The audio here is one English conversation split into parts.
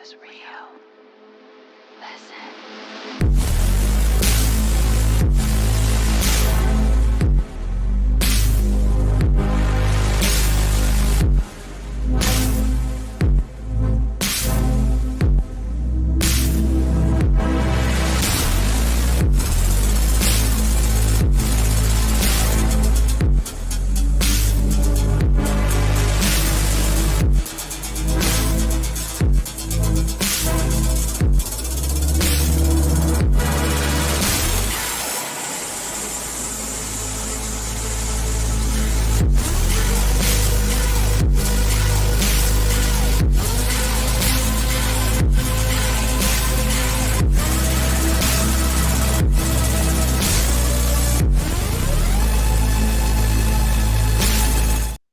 is real. Listen.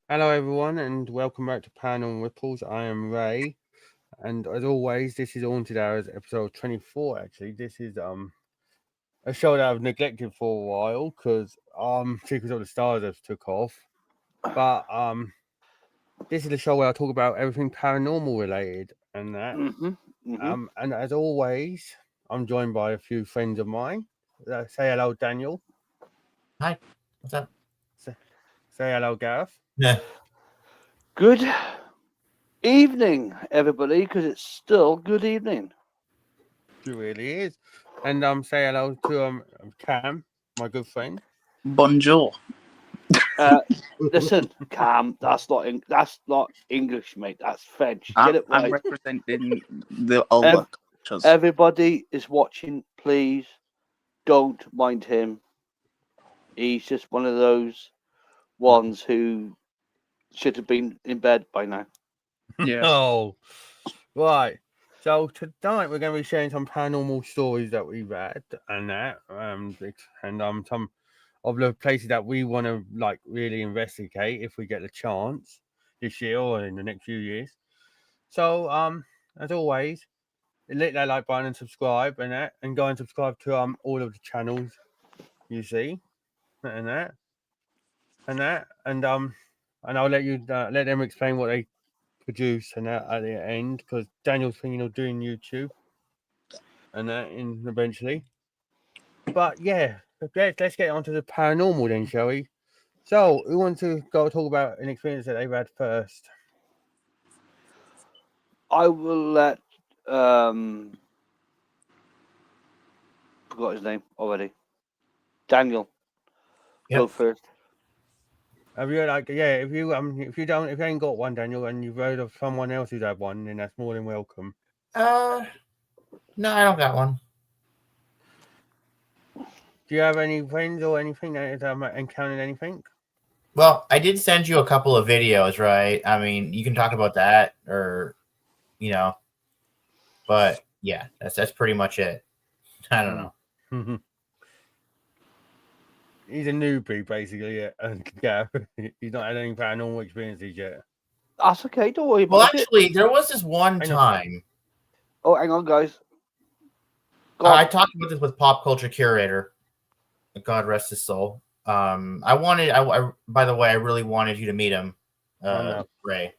Hello everyone and welcome back to Paranormal Ripples. I am Ray, and as always this is Haunted Hours episode 24. Actually this is a show that I've neglected for a while because Secrets of the Stars has took off, but this is the show where I talk about everything paranormal related and that. And as always I'm joined by a few friends of mine. Say hello Daniel. Hi, what's up? Say hello Gareth. Yeah. Good evening, everybody, because it's still good evening. It really is. And say hello to Cam, my good friend. Bonjour. Listen, Cam, that's not English, mate. That's French. Get I'm it right. representing the other cultures. Everybody is watching. Please don't mind him. He's just one of those ones who should have been in bed by now. Yeah. Oh, right. So tonight we're going to be sharing some paranormal stories that we've had and that, and some of the places that we want to really investigate if we get the chance this year or in the next few years. So as always, hit that like button and subscribe and that, and go and subscribe to all of the channels you see and I'll let you let them explain what they produce and that at the end, because Daniel's thinking of doing YouTube and that eventually. But yeah, let's get on to the paranormal then, shall we? So who wants to go talk about an experience that they've had first? I will let forgot his name already. Daniel, go first. Have you if you ain't got one, Daniel, and you've heard of someone else who's had one, then that's more than welcome. No, I don't got one. Do you have any friends or anything that has encountered anything? Well, I did send you a couple of videos, right? I mean, you can talk about that, or but yeah, that's pretty much it. I don't know. He's a newbie, basically. Yeah, he's not had any paranormal experiences yet. That's okay. Don't worry about Well, it. actually, there was this one time. Oh, hang on, guys. I talked about this with Pop Culture Curator. God rest his soul. By the way, I really wanted you to meet him, Ray.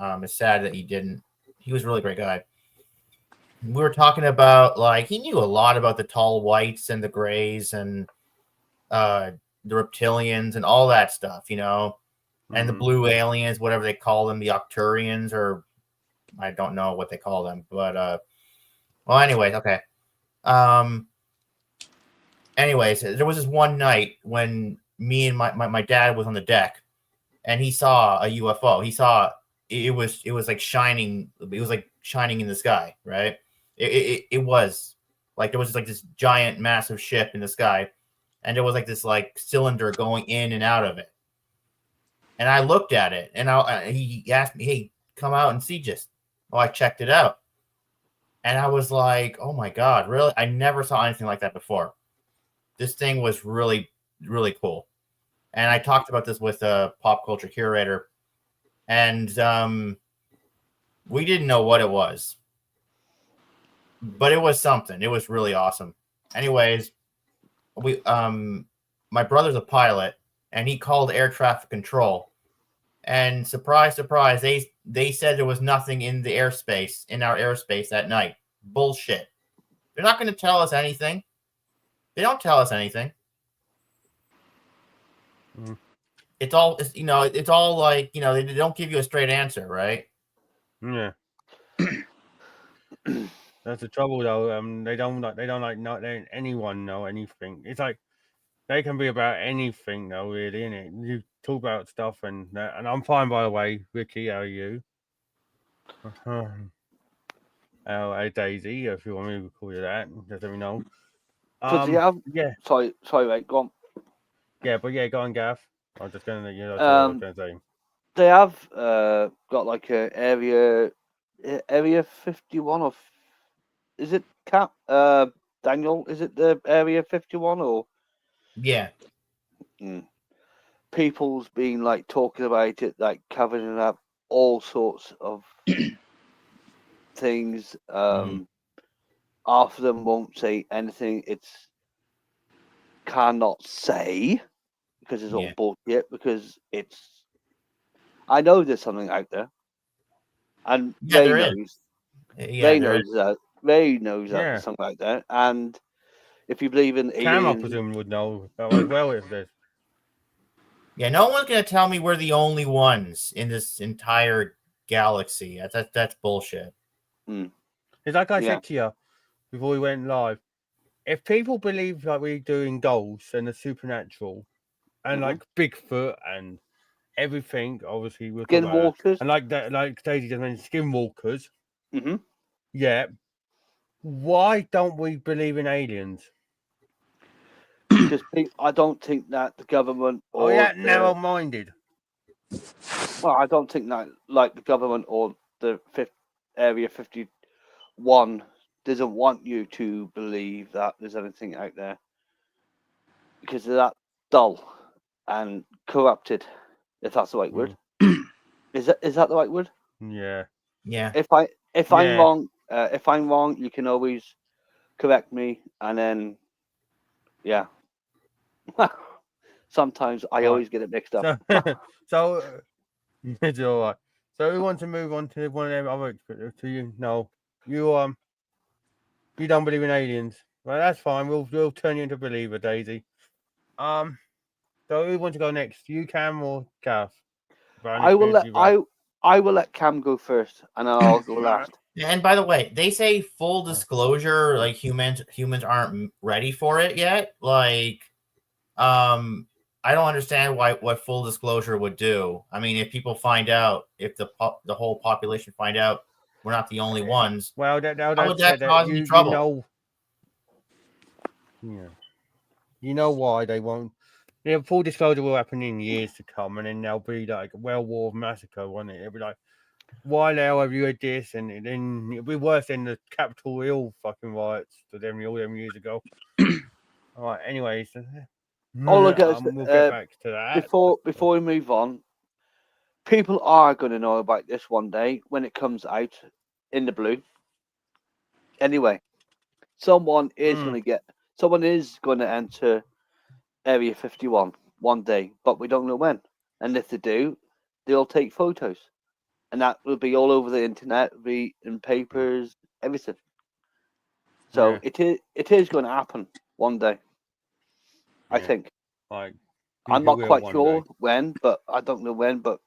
It's sad that you didn't. He was a really great guy. We were talking about he knew a lot about the tall whites and the grays and the reptilians and all that stuff, and the blue aliens, whatever they call them, the Octurians, or I don't know what they call them, but well, anyways, okay. Anyways, there was this one night when me and my dad was on the deck, and he saw a UFO. He saw it was like shining. It was like shining in the sky, right? It was like there was this giant, massive ship in the sky, and there was this cylinder going in and out of it. And I looked at it, and he asked me, "Hey, come out and see just." Well, I checked it out, and I was like, "Oh my God, really? I never saw anything like that before." This thing was really, really cool. And I talked about this with a Pop Culture Curator, and we didn't know what it was, but it was something. It was really awesome. Anyways, my brother's a pilot, and he called air traffic control, and surprise, surprise, they said there was nothing in our airspace that night. Bullshit. They're not going to tell us anything. They don't tell us anything. Mm. It's all like, they don't give you a straight answer, right? Yeah. That's the trouble, though. They don't not letting anyone know anything. It's like they can be about anything, though. Really, innit? You talk about stuff and that, and I'm fine, by the way. Ricky, how are you? Hey, Daisy, if you want me to call you that, just let me know. Because they have. Yeah, Sorry, mate. Go on. yeah, but yeah, go on, Gaff. I'm just gonna let you know what I was gonna say. They have got like a area 51 or is it Cap Daniel? Is it the area 51 or Yeah. people's been like talking about it, like covering up all sorts of things. Half of them won't say anything. It's cannot say because it's all Yeah. bullshit. Because it's, I know there's something out there, and Yeah, Ray there is. knows. Yeah, Ray there knows that. Ray knows that Yeah. there's something out there, and if you believe in Cam, I aliens, presume, would know as well if there's. Yeah, no one's going to tell me we're the only ones in this entire galaxy. That's bullshit. It's like I Yeah. said to you before we went live. If people believe like we're doing ghosts and the supernatural and like Bigfoot and everything, obviously we'll talk about that. skinwalkers. And like that, like Daisy just mentioned, skinwalkers. Mm-hmm. Yeah. Why don't we believe in aliens? Because I don't think that the government Oh, or yeah, narrow-minded. well, I don't think that like the government or the Area 51 doesn't want you to believe that there's anything out there because they're that dull and corrupted, if that's the right word. Is that the right word? Yeah. Yeah. If I'm Yeah. wrong, you can always correct me, and then yeah. Sometimes I Right. always get it mixed up. So it's all right. So we want to move on to one of them other experts. To you, no, you don't believe in aliens. Well, that's fine. We'll turn you into a believer, Daisy. So who wants to go next? You, Cam, or Gav? I will let Cam go first, and then I'll go last. And by the way, they say full disclosure, like humans aren't ready for it yet. Like, I don't understand what full disclosure would do. I mean, if people find out, if the whole population find out we're not the only ones, Well, how would that cause any trouble? You know why they won't. Yeah, full disclosure will happen in years to come, and then there'll be like a World War massacre, won't it? It'll be like, why now have you had this? And then it'll be worse than the Capitol Hill fucking riots all them years ago. All right. Anyways, All I guess, we'll get back to that. Before we move on, people are going to know about this one day when it comes out in the blue. Anyway, someone is going to enter Area 51 one day, but we don't know when. And if they do, they'll take photos, and that will be all over the internet, be in papers, everything. So it is going to happen one day. I think. Like, I'm not quite sure when, but I don't know when. But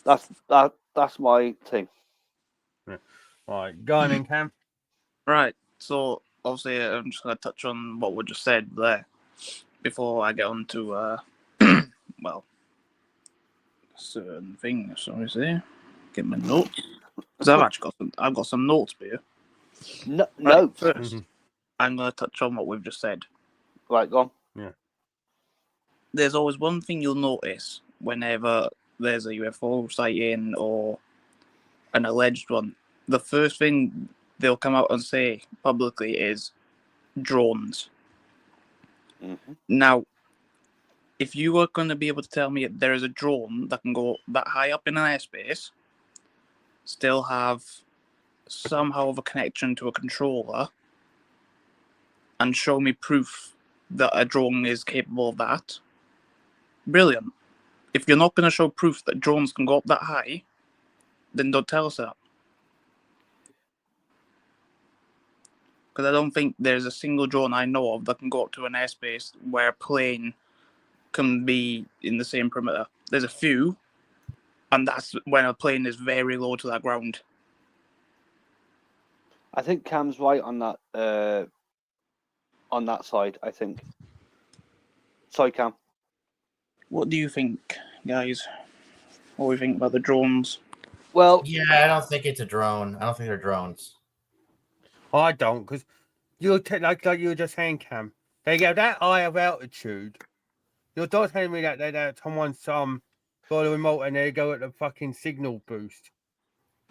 that's my thing. All right, go on then, Cam. Right. So obviously, I'm just going to touch on what we just said there before I get on to well, certain things. Sorry, see, get my notes because I've got some notes here. Notes. First, I'm going to touch on what we've just said. Right, go on. Yeah. There's always one thing you'll notice whenever there's a UFO sighting or an alleged one. The first thing they'll come out and say publicly is drones. Now, if you are going to be able to tell me there is a drone that can go that high up in an airspace, still have somehow of a connection to a controller, and show me proof that a drone is capable of that, brilliant. If you're not going to show proof that drones can go up that high, then don't tell us that. Because I don't think there's a single drone I know of that can go up to an airspace where a plane can be in the same perimeter. There's a few, and that's when a plane is very low to that ground. I think Cam's right on that side, I think. Sorry, Cam. What do you think, guys? What do you think about the drones? Well, Yeah, I don't think it's a drone. I don't think they're drones. I don't, because you're like you were just saying, Cam. They go that high of altitude. You're not telling me that someone's got a remote and they go at the fucking signal boost.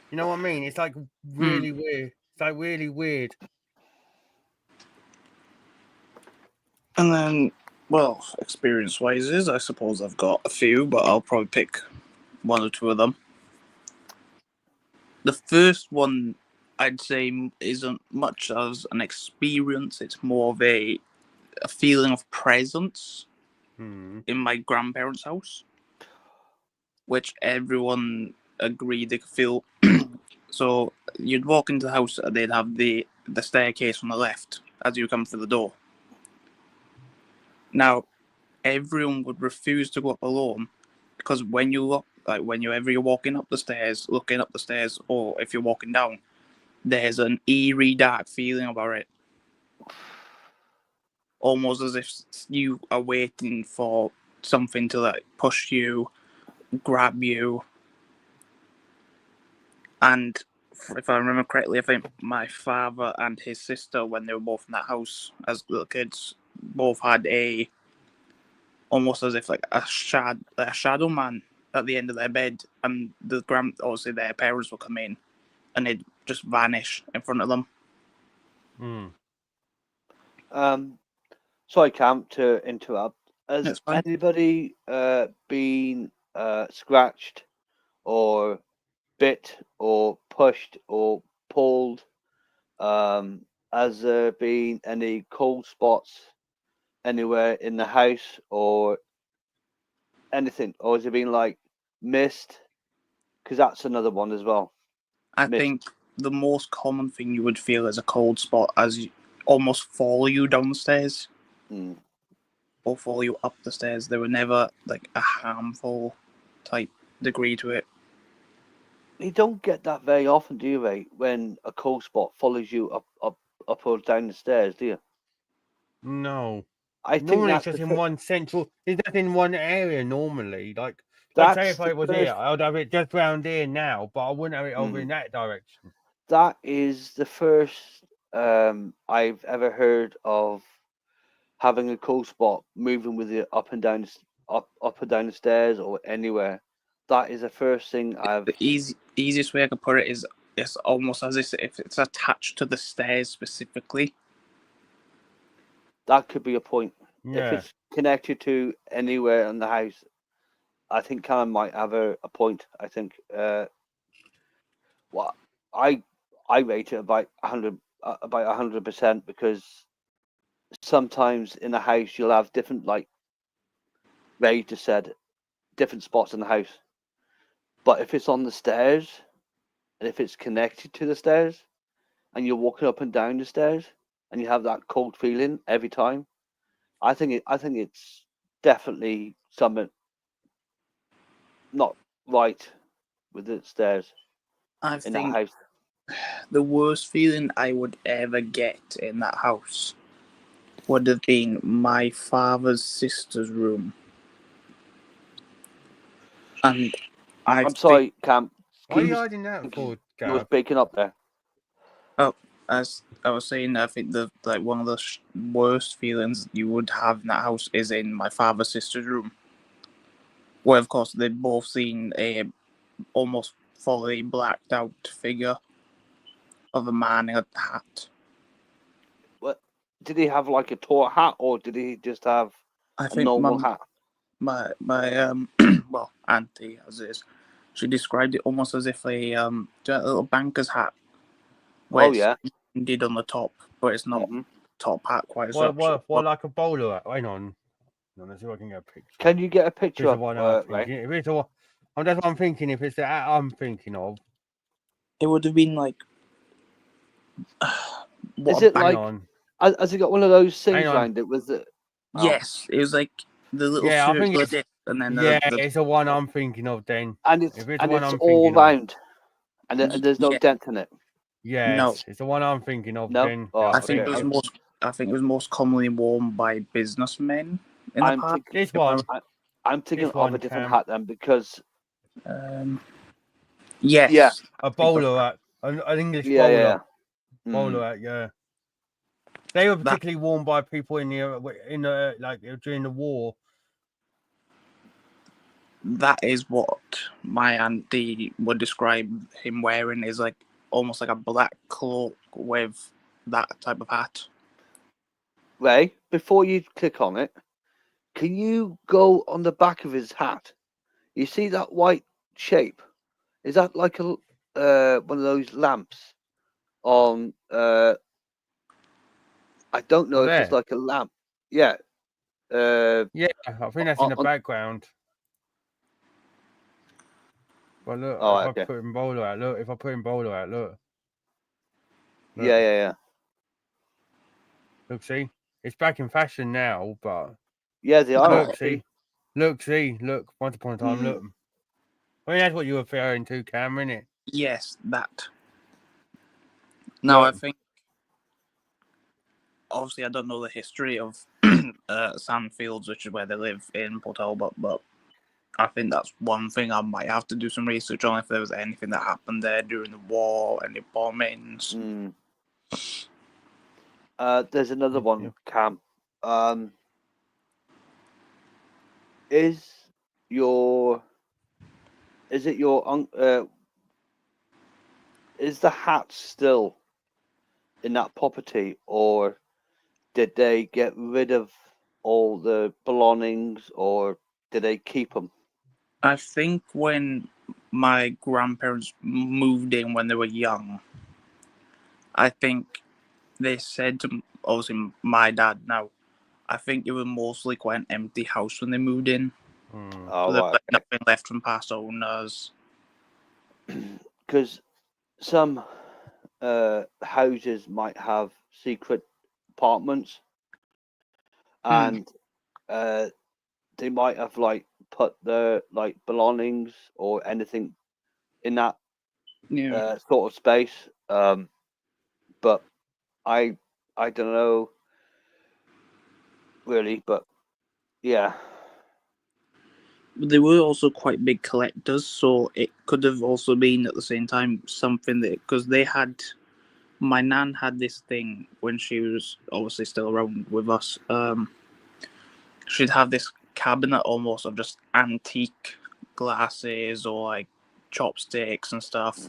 You know what I mean? It's like really weird. It's like really weird. And then, well, experience-wise, I suppose I've got a few, but I'll probably pick one or two of them. The first one, I'd say, isn't much as an experience. It's more of a feeling of presence in my grandparents' house, which everyone agreed they could feel. So you'd walk into the house, and they'd have the staircase on the left as you come through the door. Now, everyone would refuse to go up alone because when you look, like whenever you're walking up the stairs, looking up the stairs, or if you're walking down, there's an eerie, dark feeling about it. Almost as if you are waiting for something to like push you, grab you. And if I remember correctly, I think my father and his sister, when they were both in that house as little kids, both had almost as if like a shadow man at the end of their bed, and obviously their parents would come in and they'd just vanish in front of them. Sorry, Cam, to interrupt. Has That's fine. anybody been scratched or bit or pushed or pulled? Has there been any cold spots anywhere in the house or anything? Or has it been like mist? Because that's another one as well. I Mist. think the most common thing you would feel is a cold spot as you almost follow you down the stairs or follow you up the stairs. There were never like a harmful type degree to it. You don't get that very often, do you, Ray? When a cold spot follows you up or down the stairs, do you? No. I think Normally that's it's just in one central. It's just in one area normally. Like say if I was here, I'd have it just round here now, but I wouldn't have it over in that direction. That is the first I've ever heard of having a cold spot moving with you up and down the stairs or anywhere. That is the first thing I've. The easiest way I could put it is it's almost as if it's attached to the stairs specifically. That could be a point. Yeah. If it's connected to anywhere in the house, I think Callum might have a point. I think. Well, I rate it about 100% because sometimes in a house you'll have different, like Ray just said, different spots in the house. But if it's on the stairs and if it's connected to the stairs and you're walking up and down the stairs and you have that cold feeling every time, I think it's definitely something not right with the stairs I in think that house. the worst feeling I would ever get in that house would have been my father's sister's room. And I'm sorry, Cam. Why are you hiding that for, You was Gareth? breaking up there. Oh, as I was saying, I think one of the worst feelings you would have in that house is in my father's sister's room, where of course they'd both seen a almost fully blacked out figure of a man in a hat. What did he have, like a tall hat, or did he just have I a think normal hat? my well, auntie as is, she described it almost as if a little banker's hat. Oh yeah, indeed on the top, but it's not top hat quite as such. What like a bowler hat? Hang on. Let's see if I can get a picture. Can you get a picture If it's of the one I'm thinking. If it's the one, that's what I'm thinking. If it's the hat I'm thinking of, It would have been like. Is A it bag- like? Hang on. Has it got one of those things Hang on. around it with the? Oh. Yes, it was like the little Yeah, I think circular it's disc, and then yeah, the it's the one I'm thinking of. Then And it's if it's the one I'm all thinking of, round, and there's no Yeah. dent in it. yes, No. it's the one I'm thinking of. No? Then Oh, yeah, I think okay. it was most. I think it was most commonly worn by businessmen in the I'm past. thinking, this one. I'm thinking This of one, a different Cam. hat then because Yes. Yeah. A bowler hat, an English yeah, bowler, yeah. Mm. bowler hat. Yeah, they were That- particularly worn by people in the like during the war. That is what my auntie would describe him wearing, is like almost like a black cloak with that type of hat. Ray, before you click on it, can you go on the back of his hat? You see that white shape? Is that like a one of those lamps on? I don't know Oh, if it's there. like a lamp. Yeah. Yeah, I think that's in the on- background. But look, Oh, if okay. I put in bowler hat, look. If I put in bowler hat, look. Look. Yeah. Look, see, it's back in fashion now, but Yeah, they are. look, actually. see, look. Once upon a time, look. I mean, that's what you were referring to, Cam, innit? Yes, that. Now Look. I think. Obviously, I don't know the history of Sandfields, which is where they live in Port Talbot, but I think that's one thing I might have to do some research on, if there was anything that happened there during the war, any bombings. There's another one, Yeah. Cam. Is the hat still in that property, or did they get rid of all the belongings, or did they keep them? I think when my grandparents moved in when they were young, I think they said to, obviously, my dad now, I think it was mostly quite an empty house when they moved in. Oh, There was right, like nothing left from past owners. because some houses might have secret apartments, and they might have like put their like belongings or anything in that Yeah. sort of space. But I don't know really, but yeah. But they were also quite big collectors, so it could have also been at the same time something that, because they had, my nan had this thing when she was obviously still around with us. She'd have this cabinet almost of just antique glasses or like chopsticks and stuff,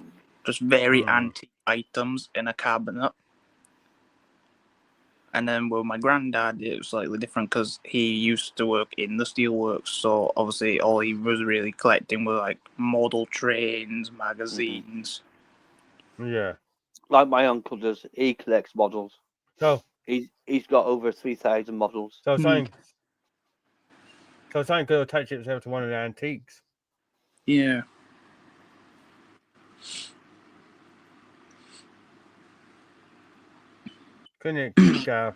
just very antique items in a cabinet. And then with my granddad, it was slightly different because he used to work in the steelworks. So obviously, all he was really collecting were like model trains, magazines. Yeah. Like my uncle does, he collects models. So he's got over 3,000 models. So something could attach itself to one of the antiques. Yeah. Couldn't it, Gareth?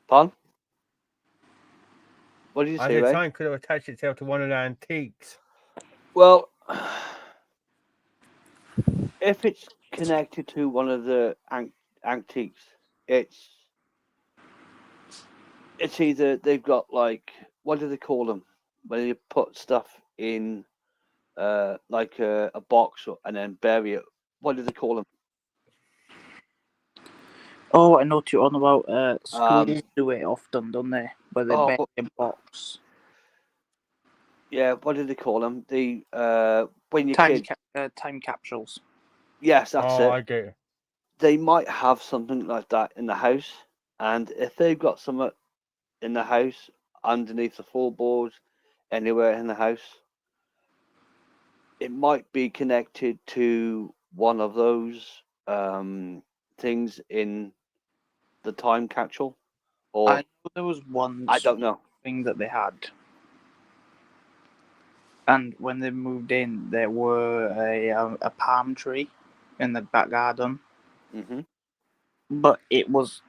Pardon? What did you I say, said Ray? something could have attached itself to one of the antiques. Well, if it's connected to one of the antiques, it's either they've got like, what do they call them when you put stuff in like a box and then bury it? What do they call them? Oh, I know what you're on about. Schools do it often, don't they? Where they bury a box. Yeah, what do they call them? The when you time capsules. Yes, that's it. I get it. They might have something like that in the house, and if they've got something in the house underneath the floorboards, anywhere in the house, it might be connected to one of those things in the time capsule. Or I know there was one. I don't know. Thing that they had. And when they moved in, there were a palm tree in the back garden. Mm-hmm. But it was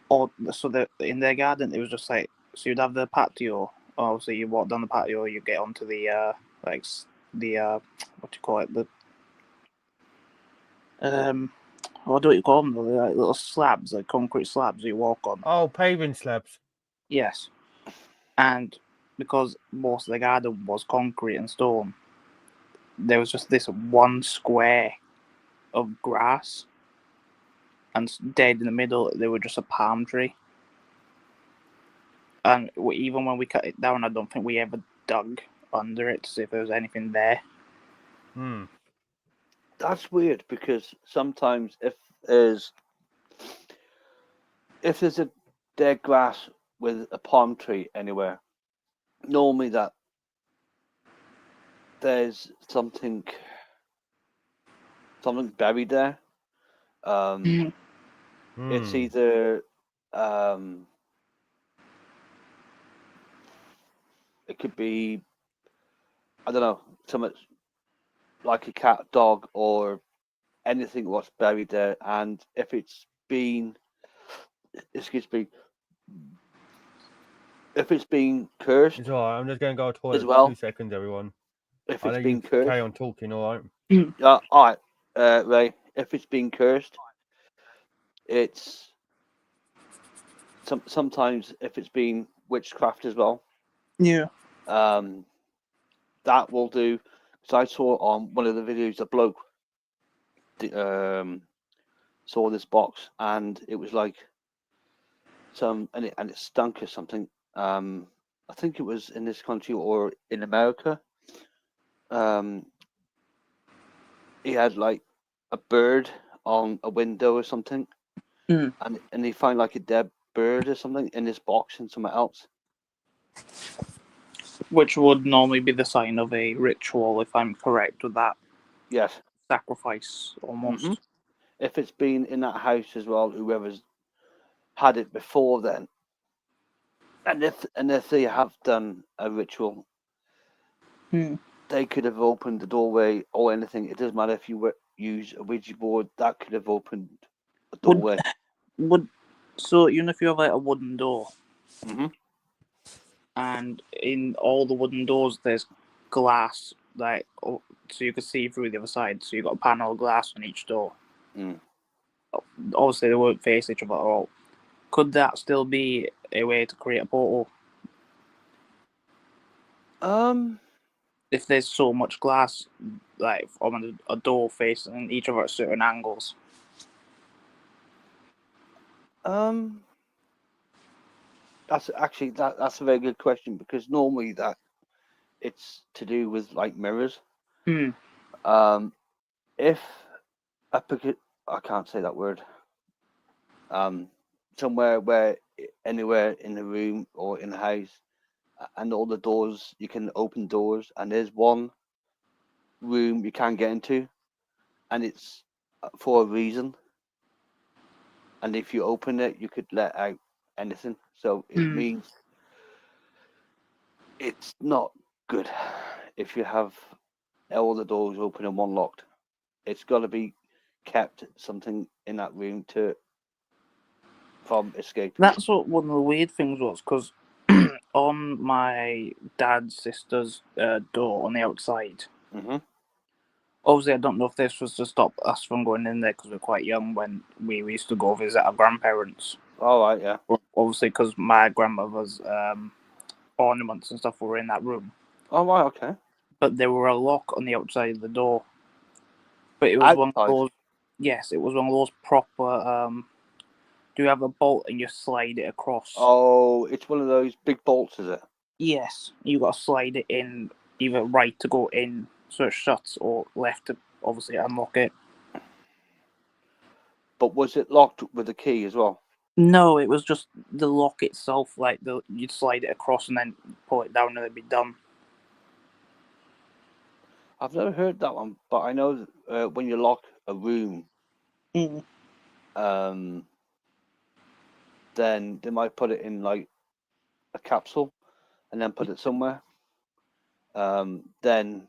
odd. So in their garden, it was just like, so you'd have the patio. Obviously, you walk down the patio, you get onto the what do you call it? What do you call them? They're like little slabs, like concrete slabs you walk on. Oh, paving slabs. Yes. And because most of the garden was concrete and stone, there was just this one square of grass, and dead in the middle, there was just a palm tree. And even when we cut it down, I don't think we ever dug under it to see if there was anything there. Hmm. That's weird because sometimes if there's a dead grass with a palm tree anywhere, normally that there's something buried there. It's either it could be, I don't know, something like a cat, dog, or anything what's buried there. And if it's been, excuse me, if it's been cursed It's all right. I'm just going to go to the toilet as for well, 2 seconds, everyone. if I'll it's let been you cursed, carry on talking, all right? all right, Ray, if it's been cursed, it's sometimes if it's been witchcraft as well. Yeah. That will do. So I saw on one of the videos a bloke saw this box and it was like and it stunk or something. I think it was in this country or in America. He had like a bird on a window or something, and he found like a dead bird or something in this box and somewhere else. Which would normally be the sign of a ritual, if I'm correct with that. Yes. Sacrifice, almost. Mm-hmm. If it's been in that house as well, whoever's had it before then, and if they have done a ritual, they could have opened the doorway or anything. It doesn't matter if you use a Ouija board, that could have opened a doorway. So you know if you have like a wooden door, Mm-hmm. and in all the wooden doors there's glass, like so you can see through the other side. So you've got a panel of glass on each door. Obviously, they won't face each other at all. Could that still be a way to create a portal? If there's so much glass, like on a door facing each other at certain angles. That's actually that's a very good question because normally that it's to do with like mirrors. If I can't say that word. Somewhere where anywhere in the room or in the house, and all the doors you can open doors, and there's one room you can't get into, and it's for a reason. And if you open it, you could let out anything. So it means it's not good if you have all the doors open and one locked. It's got to be kept something in that room from escape. That's what one of the weird things was, because on my dad's sister's door on the outside, obviously I don't know if this was to stop us from going in there because we were quite young when we used to go visit our grandparents. Oh, right, yeah. Obviously, because my grandmother's ornaments and stuff were in that room. Oh, right, okay. But there were a lock on the outside of the door. But it was one of those. Yes, it was one of those proper. Do you have a bolt and you slide it across? Oh, it's one of those big bolts, is it? Yes, you got to slide it in either right to go in so it shuts, or left to obviously unlock it. But was it locked with a key as well? No, it was just the lock itself. Like you'd slide it across and then pull it down and it'd be done. I've never heard that one, but I know when you lock a room, then they might put it in like a capsule and then put it somewhere. Then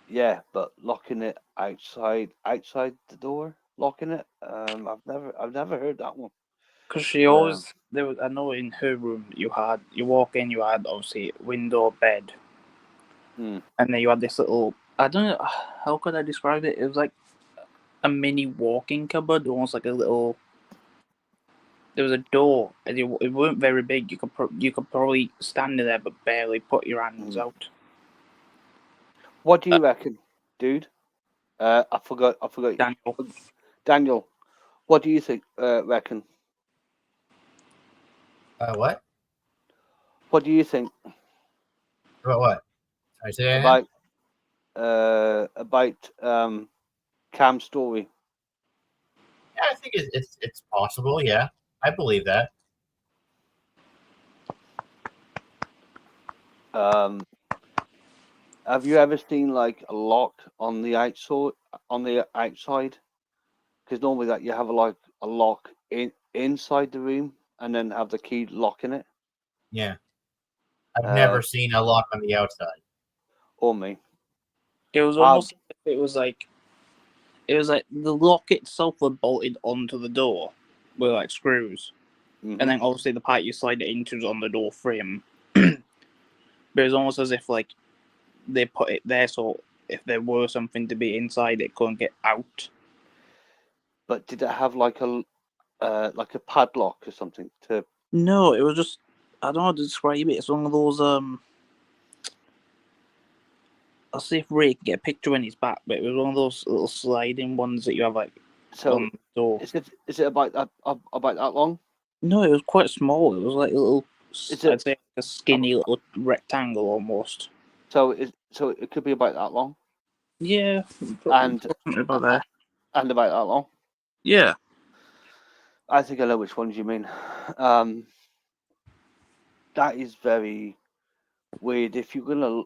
Yeah, but locking it outside the door, locking it. I've never heard that one. Because she always there was. I know in her room you walk in, you had obviously window, bed, Hmm. and then you had this little. I don't know how could I describe it. It was like a mini walk-in cupboard, almost like a little. There was a door, and it weren't very big. You could probably stand in there, but barely put your hands out. What do you reckon, dude? I forgot. Daniel, Daniel, what do you think? Reckon? What? What do you think About what? Sorry, say that again? about Cam's story? Yeah, I think it's possible. Yeah, I believe that. Have you ever seen like a lock on the outside? On the outside, because normally that you have a lock inside the room and then have the key lock in it. Yeah, I've never seen a lock on the outside. Or me. it was almost like it was like the lock itself was bolted onto the door with like screws, Mhm. and then obviously the part you slide it into is on the door frame. But it's almost as if like they put it there so if there were something to be inside, it couldn't get out. But did it have like a padlock or something to? No, it was just I don't know how to describe it. It's one of those I'll see if Ray can get a picture in his back, but it was one of those little sliding ones that you have like So on the door. is it about that long? No, it was quite small. It was like a little, Is it- I'd say, a skinny little rectangle almost. So it could be about that long Yeah, and something about there. and about that long. Yeah, I think I know which ones you mean. That is very weird. If you're gonna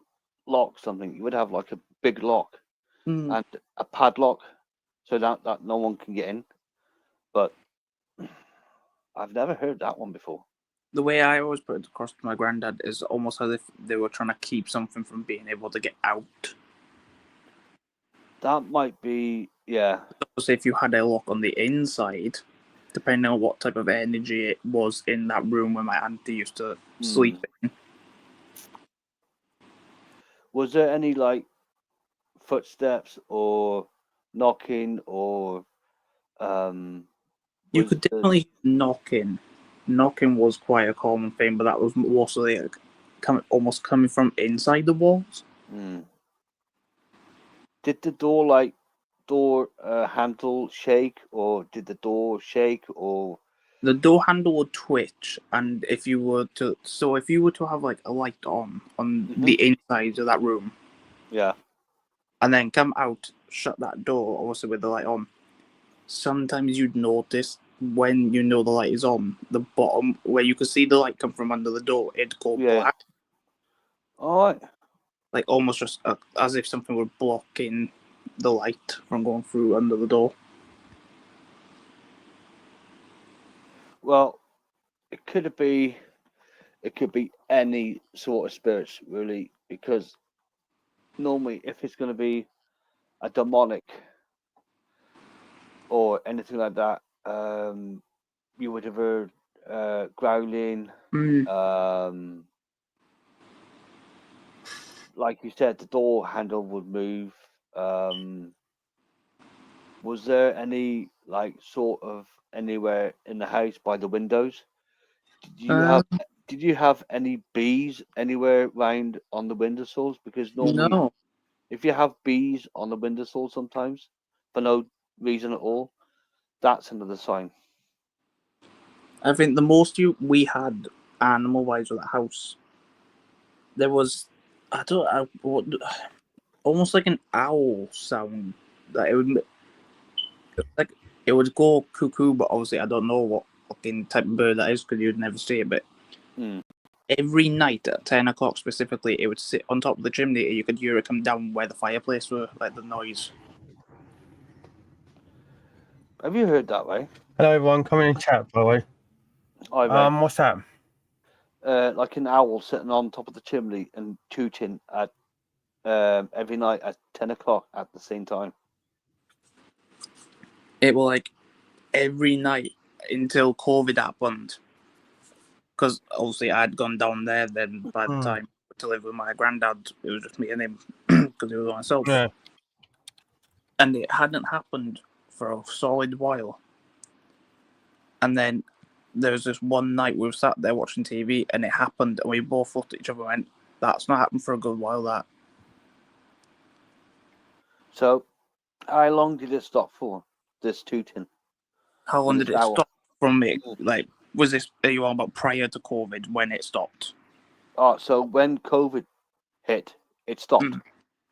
lock something, you would have like a big lock mm. and a padlock, so that no one can get in. But I've never heard that one before. The way I always put it across to my granddad is almost as if they were trying to keep something from being able to get out. That might be, yeah. So if you had a lock on the inside, depending on what type of energy it was in that room where my auntie used to sleep in. Was there any like footsteps or knocking or You was could the- definitely knock in. Knocking was quite a common thing, but that was mostly like almost coming from inside the walls. Did the door handle shake, or did the door shake, or The door handle would twitch, and if you were to have like a light on the inside of that room, yeah, and then come out, shut that door also with the light on, sometimes you'd notice when you know the light is on, the bottom where you could see the light come from under the door, it'd go Yeah. black, all right. like almost just as if something were blocking the light from going through under the door. Well, it could be any sort of spirits really, because normally if it's going to be a demonic or anything like that, you would have heard growling. Like you said, the door handle would move. Was there any like sort of anywhere in the house by the windows? Did you have any bees anywhere round on the windowsills? Because normally, No, if you have bees on the windowsill sometimes for no reason at all, that's another sign. I think the most we had animal wise with the house, there was almost like an owl sound that it would go cuckoo, but obviously I don't know what fucking type of bird that is because you'd never see it. But every night at 10 o'clock specifically, it would sit on top of the chimney, and you could hear it come down where the fireplace were, like the noise. Have you heard that way? Hello, everyone. Come in chat, by the way. What's that? Like an owl sitting on top of the chimney and tooting at every night at 10 o'clock at the same time. It was like every night until COVID happened. Because obviously I'd gone down there then by the time to live with my granddad. It was just me and him because he was on himself. Yeah. And it hadn't happened for a solid while. And then there was this one night we were sat there watching TV and it happened and we both looked at each other and went, that's not happened for a good while, that. So, how long did it stop for, this tooting? How long Was did it it owl? stop from it? Like, was this, are you on about prior to COVID when it stopped? Oh, so when COVID hit, it stopped.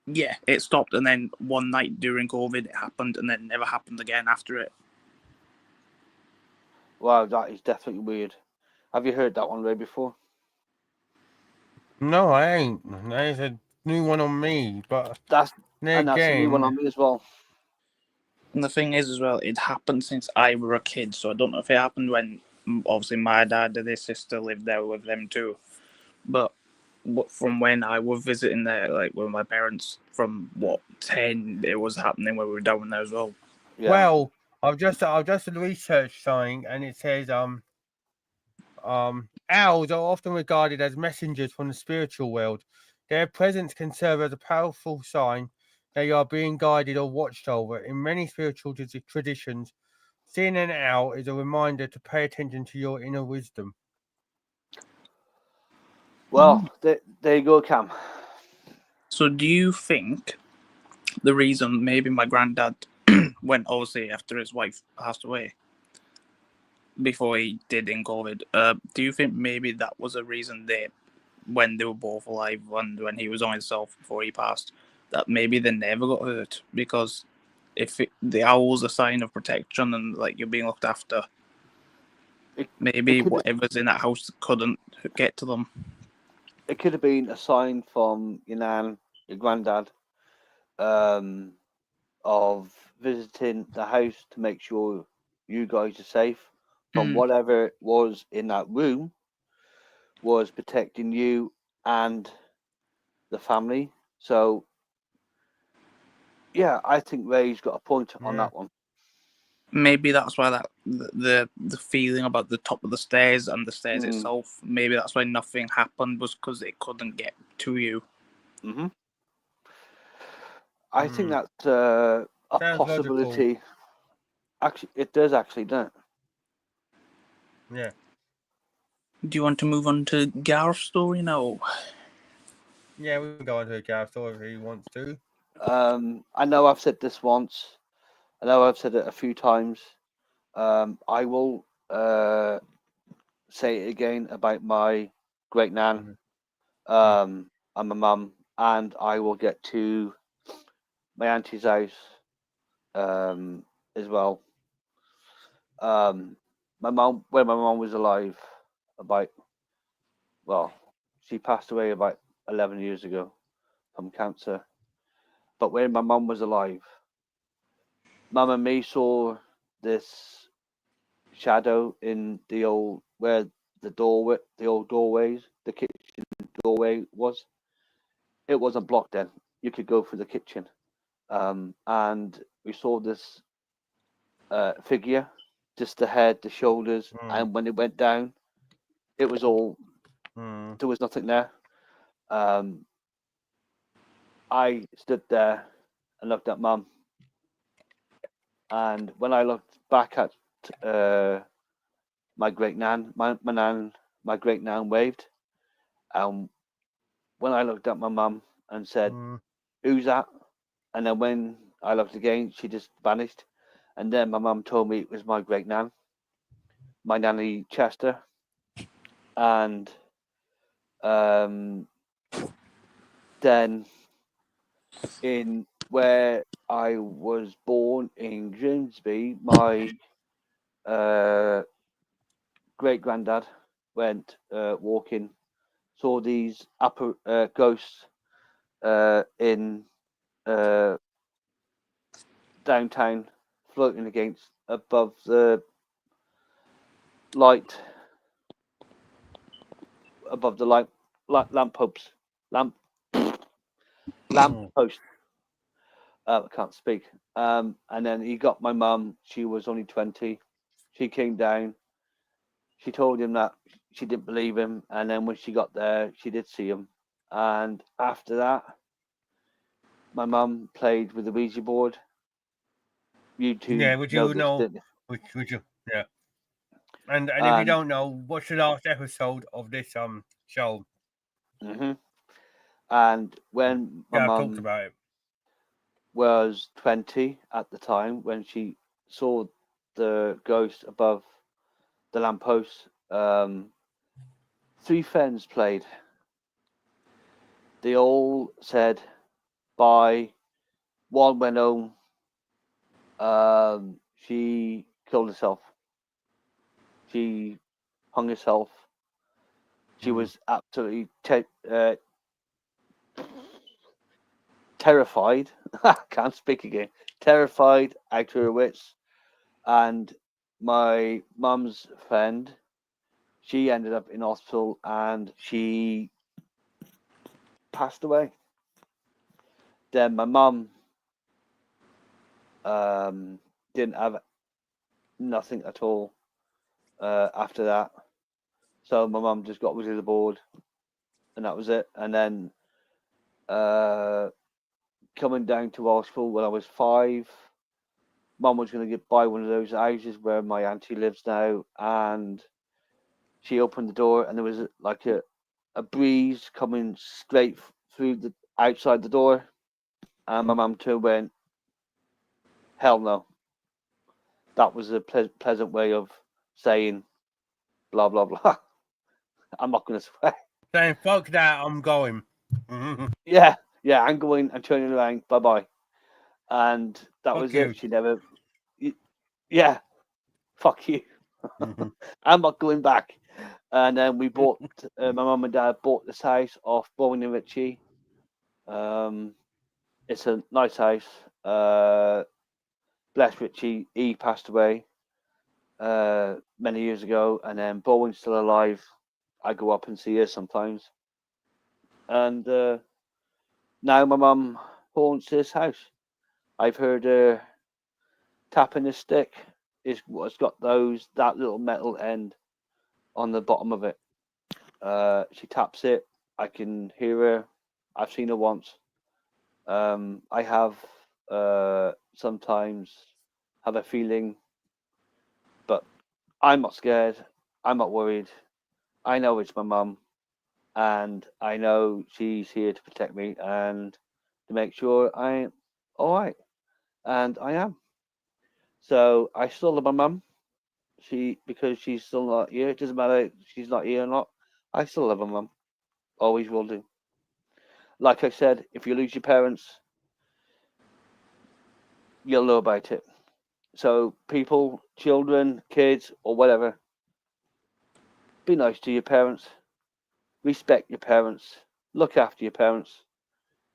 Yeah, it stopped and then one night during COVID it happened and then never happened again after it. Wow, that is definitely weird. Have you heard that one, Ray, before? No, I ain't. There's a new one on me, but That's then and that's a new one on again, me as well. And the thing is as well, it happened since I were a kid, so I don't know if it happened when obviously my dad and his sister lived there with them too. But from when I was visiting there, like with my parents, from 10, it was happening when we were down there as well. Yeah. well, I've just researched something, and it says owls are often regarded as messengers from the spiritual world. Their presence can serve as a powerful sign that you are being guided or watched over. In many spiritual traditions, seeing an owl is a reminder to pay attention to your inner wisdom. Well, there you go, Cam. So do you think the reason maybe my granddad went obviously after his wife passed away before he did in COVID, do you think maybe that was a reason that when they were both alive and when he was on himself before he passed, that maybe they never got hurt? Because if the owl's a sign of protection and like you're being looked after, maybe whatever's in that house couldn't get to them. It could have been a sign from your nan, your granddad, of visiting the house to make sure you guys are safe from whatever was in that room was protecting you and the family. So, yeah, I think Ray's got a point on that one. Maybe that's why that the feeling about the top of the stairs and the stairs itself, maybe that's why nothing happened, was because it couldn't get to you. Mm-hmm. I think that's a possibility. Logical. Actually, it does actually, don't it? Yeah. Do you want to move on to Gareth's story now? Yeah, we can go on to a Gareth story if he wants to. I know I've said this once. I know I've said it a few times. I will say it again about my great nan, and my mum, and I will get to my auntie's house as well. My mum, when my mum was alive, she passed away about 11 years ago from cancer. But when my mum was alive, Mum and me saw this shadow in the old where the old doorways, the kitchen doorway was. It wasn't blocked then. You could go through the kitchen, and we saw this figure, just the head, the shoulders, and when it went down, it was all. There was nothing there. I stood there and looked at Mum, and when I looked back at my great nan, my great nan waved. When I looked at my mum and said, "Who's that?" and then when I looked again, she just vanished. And then my mum told me it was my great nan, my nanny Chester, and then in where I was born in Grimsby, my great granddad went walking, saw these upper ghosts in downtown floating against above the light, lamp posts, lamppost. I can't speak. And then he got my mum. She was only 20. She came down. She told him that she didn't believe him. And then when she got there, she did see him. And after that, my mum played with the Ouija board. You two Yeah, would know you this, know? didn't you? Would you? Yeah. And if you And don't know, what's the last episode of this show? and when my Yeah, I've talked mum about it. was 20 at the time, when she saw the ghost above the lamppost, 3 friends played. They all said bye. One went home. She killed herself. She hung herself. She was absolutely terrified. Can't speak again. Terrified, out of her wits. And my mum's friend, she ended up in hospital and she passed away. Then my mum didn't have nothing at all after that. So my mum just got rid of the board, and that was it. And then coming down to hospital when I was 5, mum was going to buy one of those houses where my auntie lives now, and she opened the door, and there was like a breeze coming straight through the outside the door, and my mum too went, "Hell no." That was a pleasant way of saying blah blah blah. I'm not going to swear. Saying fuck that, I'm going. Yeah, I'm going. I'm turning around. Bye bye. And that Fuck was you. it. She never. Yeah, fuck you. I'm not going back. And then we bought. My mum and dad bought this house off Bowen and Ritchie. It's a nice house. Bless Ritchie. He passed away many years ago, and then Bowen's still alive. I go up and see her sometimes. And now my mum haunts this house. I've heard her tapping a stick. It's got that little metal end on the bottom of it. She taps it. I can hear her. I've seen her once. I have sometimes have a feeling, but I'm not scared. I'm not worried. I know it's my mum, and I know she's here to protect me and to make sure I'm all right, and I am. So I still love my mum. Because she's still not here. It doesn't matter if she's not here or not. I still love my mum. Always will do. Like I said, if you lose your parents, you'll know about it. So people, children, kids, or whatever, be nice to your parents. Respect your parents. Look after your parents.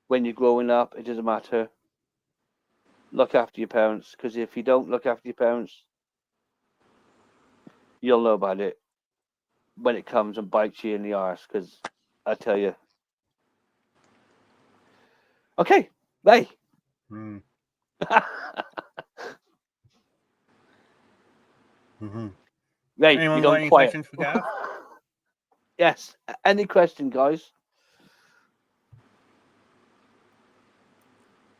When you're growing up, it doesn't matter. Look after your parents, because if you don't look after your parents, you'll know about it when it comes and bites you in the arse. Because I tell you. Okay, Ray. Ray, Anyone you got don't any quiet. questions for Gareth? Yes. Any question, guys?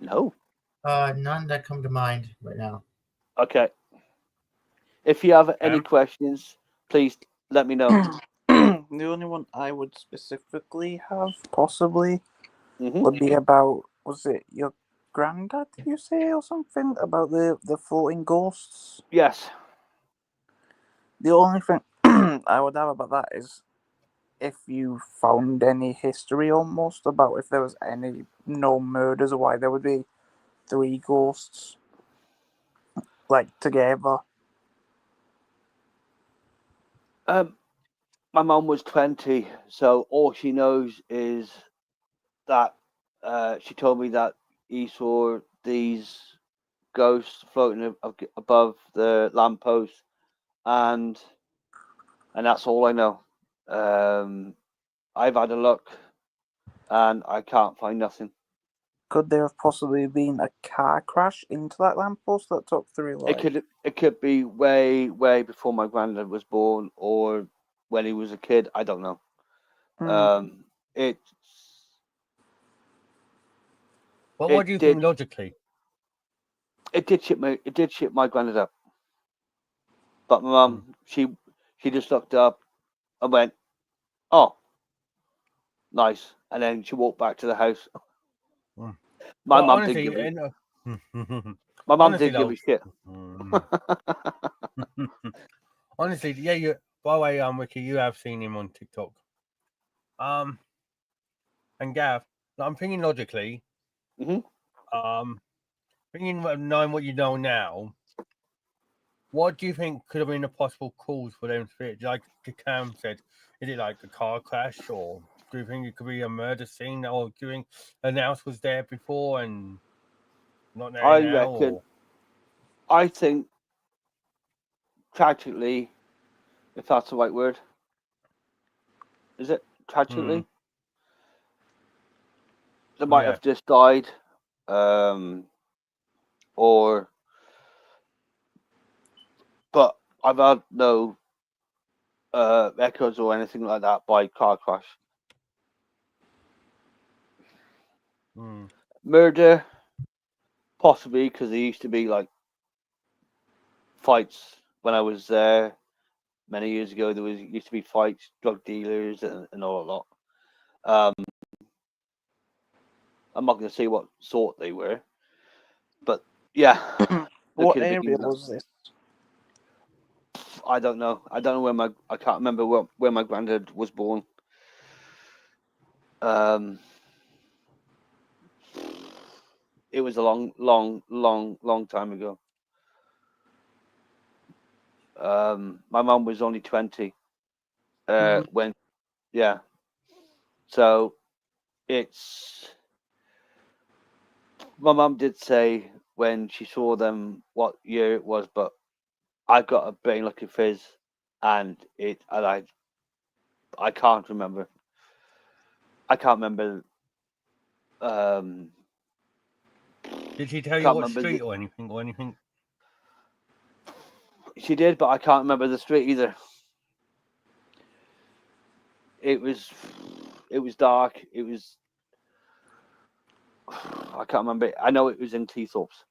No. None that come to mind right now. Okay. If you have any Sam? questions, please let me know. The only one I would specifically have, possibly, Hmm. would be about, was it your granddad, you say, or something? About the floating ghosts? Yes. The only thing I would have about that is if you found any history almost about if there was any known murders or why there would be 3 ghosts, like, together. My mum was 20, so all she knows is that she told me that he saw these ghosts floating above the lamppost, and that's all I know. I've had a look, and I can't find nothing. Could there have possibly been a car crash into that lamppost that took 3 lights? It could be way before my granddad was born, or when he was a kid. I don't know. It But what do you think logically? it did ship my granddad up. But my mum, she just looked up and went, "Oh, nice," and then she walked back to the house. My Well, mum honestly, didn't give my mum didn't give a shit. Honestly, yeah. You. By the way, Ricky, you have seen him on TikTok. And Gav, I'm thinking logically. Thinking knowing what you know now, what do you think could have been a possible cause for them spirits? Like Cam said, is it like a car crash, or do you think it could be a murder scene, or do you think an house was there before and not there I now? reckon. I think tragically, if that's the right word, is it tragically? They might have just died, or. But I've had no records or anything like that by car crash. Murder, possibly, because there used to be like fights when I was there many years ago. There used to be fights, drug dealers, and all a lot. I'm not going to say what sort they were, but yeah. What area was this? I don't know. I don't know I can't remember where my granddad was born. It was a long time ago. My mum was only 20 when, yeah. So it's, my mum did say when she saw them what year it was, but I got a brain looking fizz, and I can't remember. I can't remember. Did she tell you what street or anything? She did, but I can't remember the street either. It was dark. It was. I can't remember. I know it was in Cleethorpes,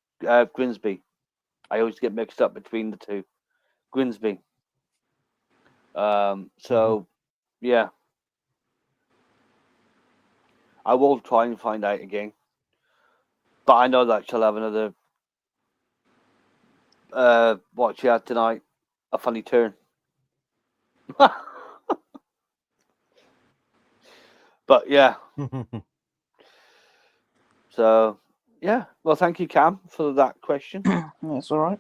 Grimsby. I always get mixed up between the two. Grimsby. So, yeah. I will try and find out again. But I know that she'll have another. What she had tonight, a funny turn. But yeah. So yeah. Well, thank you, Cam, for that question. That's all right.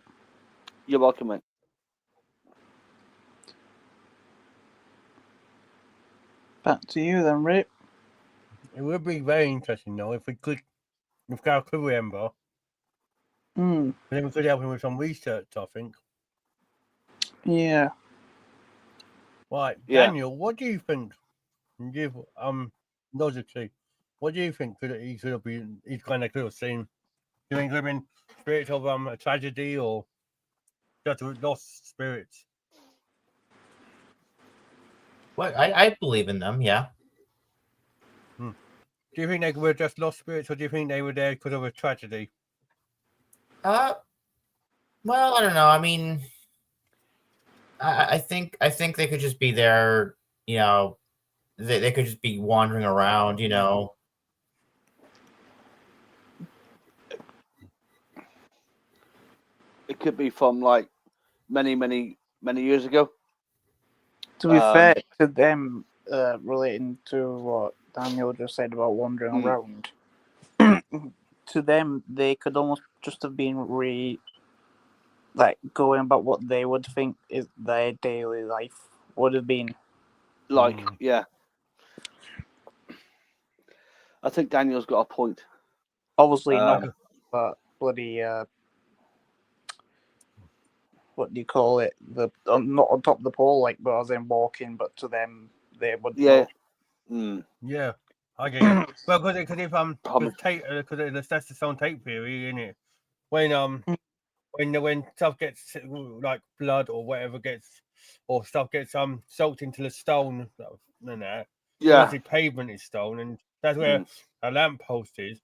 You're welcome, mate. Back to you then, Rick. It would be very interesting though if Carl could remember. Then we could help him with some research, I think. Yeah. Right, Daniel, what do you think? Logically, what do you think he could have been? He's kind of could have seen. Do you think it could have been spirits of a tragedy or just lost spirits? Well, I believe in them, yeah. Do you think they were just lost spirits, or do you think they were there because of a tragedy? Well, I don't know. I mean, I think they could just be there. You know, they could just be wandering around. You know. It could be from like many years ago. To be fair to them, relating to what Daniel just said about wandering around, to them they could almost just have been going about what they would think is their daily life would have been. Yeah. I think Daniel's got a point. Obviously not, but bloody what do you call it? Not on top of the pole, but as in walking, but to them they would. Yeah. Yeah. I get you. Well, because if Promise. because that's the song tape theory, isn't it? When stuff gets like blood or whatever gets or stuff gets soaked into the stone and that, Yeah. obviously pavement is stone, and that's where a lamppost is.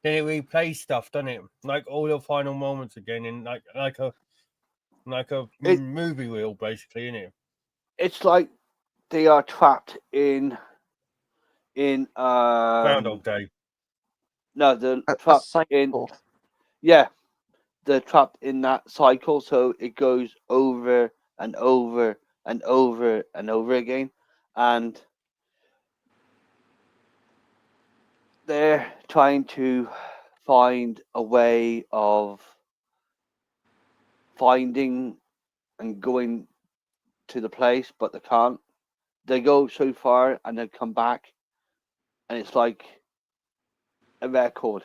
Then it replays stuff, doesn't it? Like all your final moments again, in like a movie reel, basically, isn't it? It's like they are trapped in Groundhog Day. no, they're A trapped in cycle. they're trapped in that cycle, so it goes over and over and over and over again, and they're trying to find a way of finding and going to the place, but they can't. They go so far and then come back, and it's like a record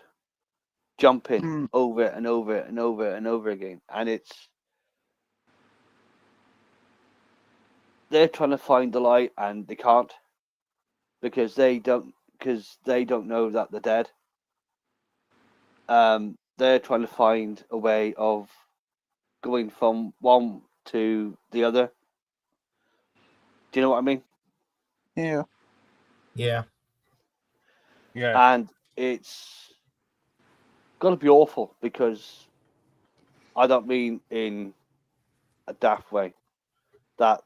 jumping over and over and over and over again, and they're trying to find the light and they can't because they don't know that they're dead. They're trying to find a way of going from one to the other. Do you know what I mean? Yeah. Yeah. Yeah. And it's got to be awful because I don't mean in a daft way that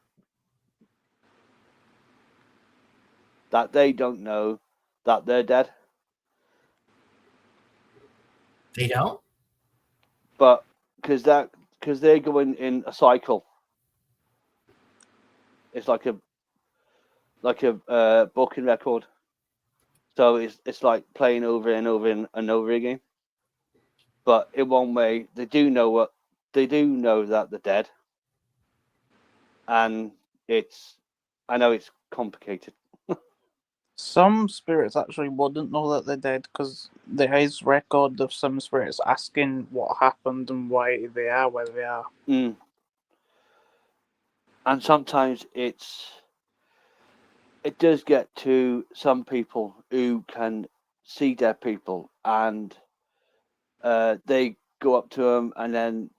they don't know that they're dead, They don't? but because they're going in a cycle. It's like a booking record. So it's like playing over and over and over again. But in one way, they do know that they're dead, and I know it's complicated. Some spirits actually wouldn't know that they're dead because there is record of some spirits asking what happened and why they are where they are. And sometimes it does get to some people who can see dead people, and they go up to them, and then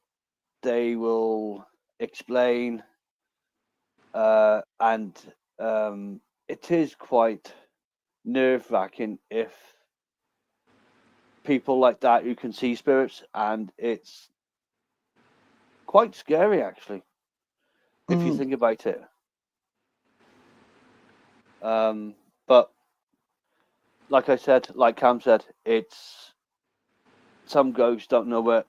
they will explain, and it is quite nerve-wracking if people like that who can see spirits, and it's quite scary actually if you think about it. But like I said, like Cam said, it's some ghosts don't know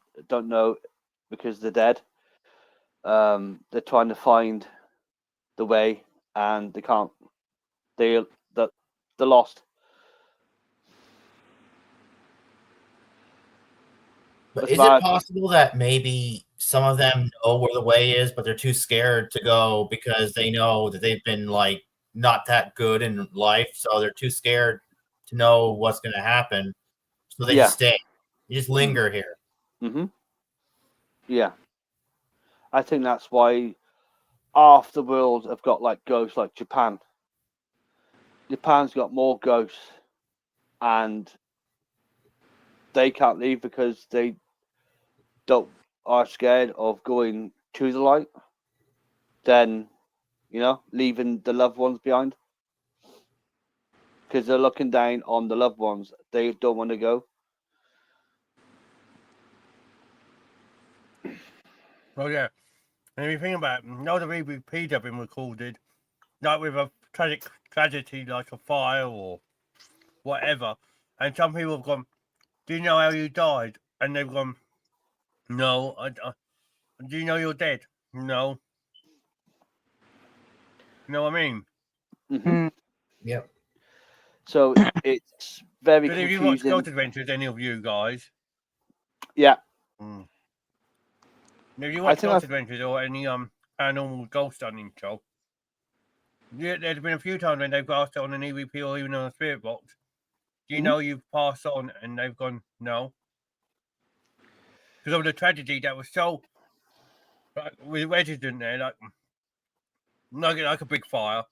because they're dead. They're trying to find the way and they can't. They're lost. But It's is bad. it possible that maybe some of them know where the way is, but they're too scared to go because they know that they've been like not that good in life, so they're too scared to know what's going to happen, so they just stay, they just linger here. Yeah, I think that's why half the world have got like ghosts, like Japan. Japan's got more ghosts, and they can't leave because they are scared of going to the light, then leaving the loved ones behind because they're looking down on the loved ones. They don't want to go. Well, yeah. And if you think about it, no other EVPs have been recorded, like with a tragic tragedy like a fire or whatever. And some people have gone, "Do you know how you died?" And they've gone, "No, do you know you're dead?" No. You know what I mean? Yep. So it's very But confusing. if you watch Ghost Adventures, any of you guys, yeah. If you watch Ghost Adventures or any paranormal ghost hunting show, there's been a few times when they've asked it on an EVP or even on a spirit box. Do you know you've passed on? And they've gone, no. Because of the tragedy that was so with resident there, like a big fire.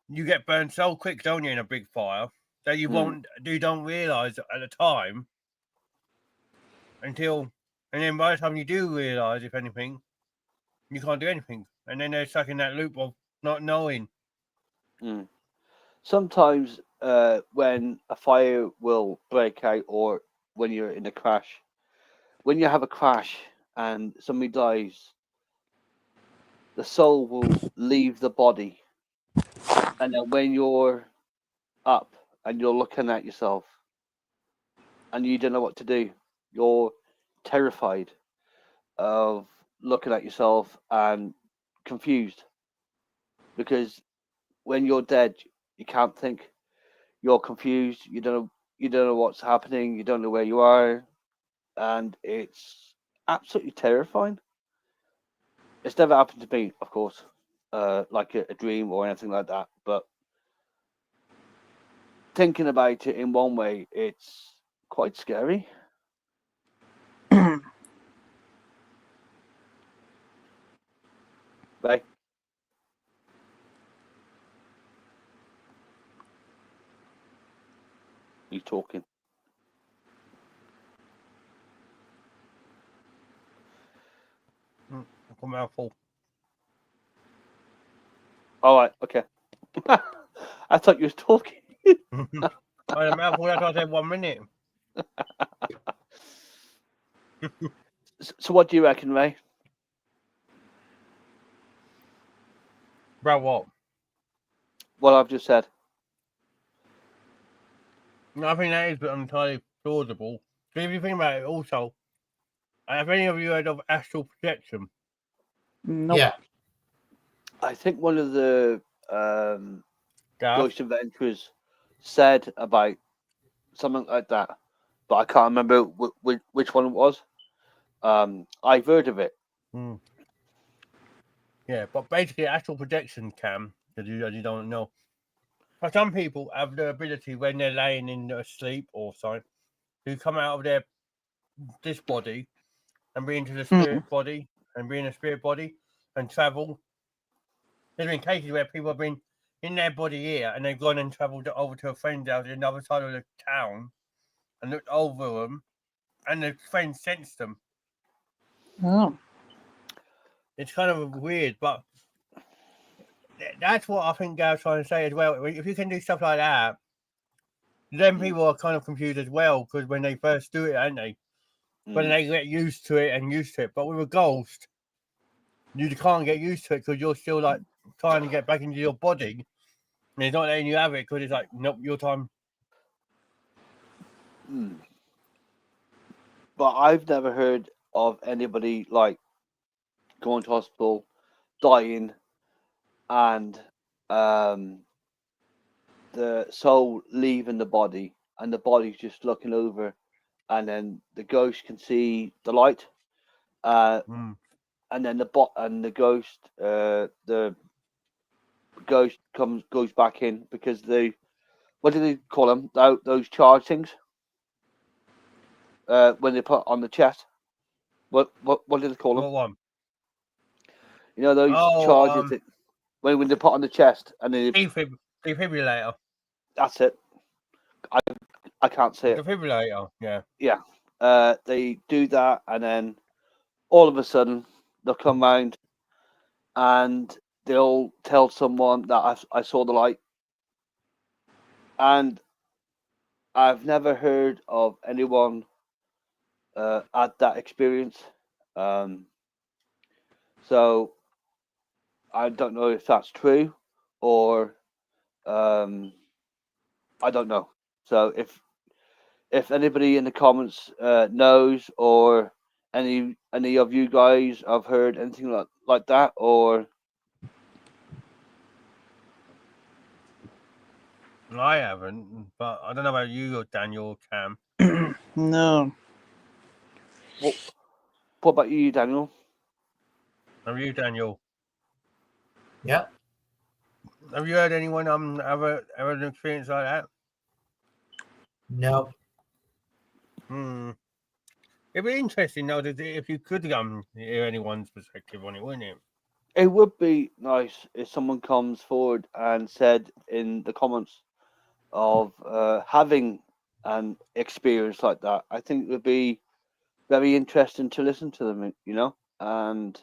You get burned so quick, don't you, in a big fire? that you don't realise at the time and then by the time you do realise, if anything, you can't do anything, and then they're stuck in that loop of not knowing. Sometimes when a fire will break out, or when you're in a crash, when you have a crash and somebody dies, the soul will leave the body, and then when you're up and you're looking at yourself and you don't know what to do, you're terrified of looking at yourself and confused, because when you're dead, you can't think. You're confused. You don't know what's happening. You don't know where you are, and it's absolutely terrifying. It's never happened to me, of course, like a dream or anything like that. But thinking about it in one way, it's quite scary. Right? You talking? A mouthful. All right. Okay. I thought you was talking. I had a mouthful. That's why I said 1 minute. So, what do you reckon, Ray? About what? What I've just said. I think that is entirely plausible. But if you think about it, also, have any of you heard of astral projection? Nope. Yeah. I think one of the Gareth? Ghost Adventurers said about something like that, but I can't remember which one it was. I've heard of it. Yeah, but basically, astral projection can, as you don't know. For some people, have the ability when they're laying in sleep or something to come out of this body and be into the spirit body and be in a spirit body and travel. There's been cases where people have been in their body here and they've gone and travelled over to a friend's house in the other side of the town and looked over them, and the friend sensed them. Oh. It's kind of weird, but that's what I think Gareth's trying to say as well. If you can do stuff like that, then people are kind of confused as well, because when they first do it, aren't they? When they get used to it. But with a ghost, you can't get used to it because you're still like trying to get back into your body. And it's not letting you have it because it's like, nope, your time. But I've never heard of anybody like going to hospital, dying, and the soul leaving the body, and the body's just looking over, and then the ghost can see the light, and then the ghost goes back in, because what do they call them? Those charge things. When they put on the chest, what do they call them? What one? You know those charges that when they put on the chest and then Defibrillator. That's it. I can't say it. Defibrillator, yeah. Yeah. They do that, and then all of a sudden they'll come round and they'll tell someone that I saw the light. And I've never heard of anyone had that experience. So I don't know if that's true, or I don't know. So if anybody in the comments knows, or any of you guys have heard anything like that, or I haven't, but I don't know about you or Daniel or Cam. No. What about you, Daniel? Have you, Daniel? Yeah. Have you heard anyone ever an experience like that? No. It'd be interesting though if you could hear anyone's perspective on it, wouldn't it? It would be nice if someone comes forward and said in the comments of having an experience like that. I think it would be very interesting to listen to them, you know, and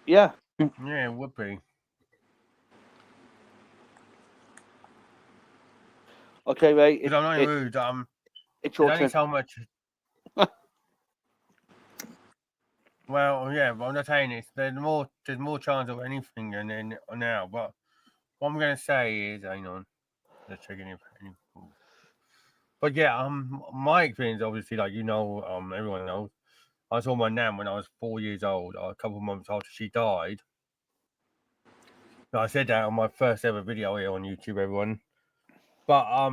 yeah. Yeah, it would be. Okay, Ray. Because I'm not rude. It's There's your only turn. so much. Well, yeah, but I'm not saying this. There's more chance of anything than now. But what I'm gonna say is, hang on, let's check any. But yeah, my experience, obviously, like everyone knows, I saw my nan when I was 4 years old. A couple of months after she died. I said that on my first ever video here on YouTube, everyone. But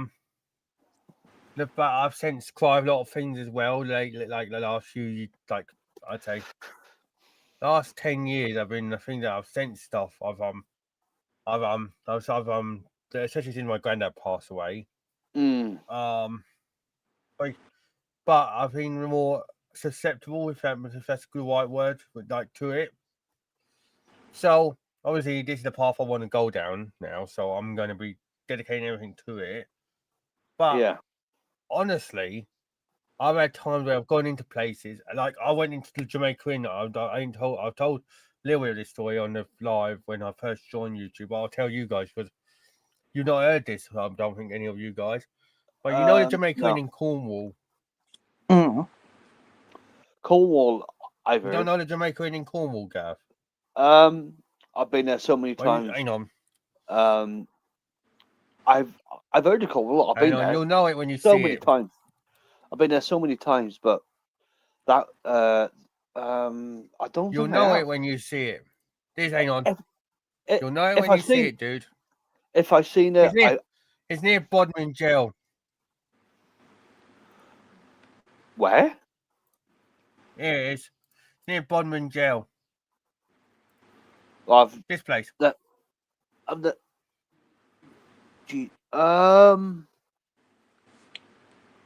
but I've sensed quite a lot of things as well. Like the last few, like I'd say, last 10 years, I've been the thing that I've sensed stuff. Especially since my granddad passed away. But I've been more susceptible, if that's a good right word, like to it. So obviously, this is the path I want to go down now. So I'm going to be dedicating everything to it. But Yeah. honestly, I've had times where I've gone into places, like I went into the Jamaica Inn. I've told Lil this story on the live when I first joined YouTube. But I'll tell you guys because you've not heard this. I don't think any of you guys. But you know the Jamaica Inn in Cornwall. Cornwall, I've You heard. don't know the Jamaica Inn in Cornwall, Gareth? I've been there so many times. Hang on. I've heard of Cornwall. I've been there. You'll know it when you so see many it. times. I've been there so many times, but that I don't. You'll think know I it have. when you see it. Hang on. If- You'll know it if when I you see see- it, dude. If I've seen it, It's near Bodmin Jail. Where? Yeah, it is. It's near Bodmin Jail. Well, This place. I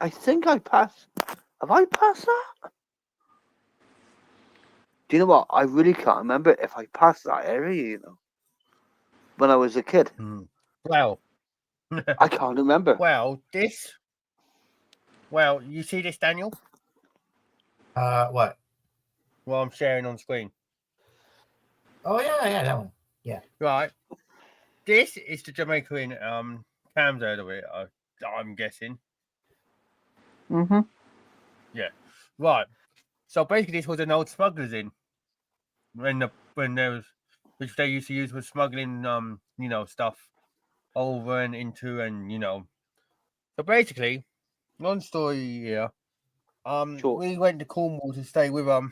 think I passed. Have I passed that? Do you know what? I really can't remember if I passed that area. You know, when I was a kid. Well, I can't remember. Well, you see this, Daniel? What? Well, I'm sharing on screen. Oh yeah, that one. Yeah. Right. This is the Jamaica Inn. Cam's heard of it. I'm guessing. Yeah. Right. So basically, this was an old smuggler's inn. When there was, which they used to use for smuggling, stuff over and into, and So basically, long story here. Sure. We went to Cornwall to stay with a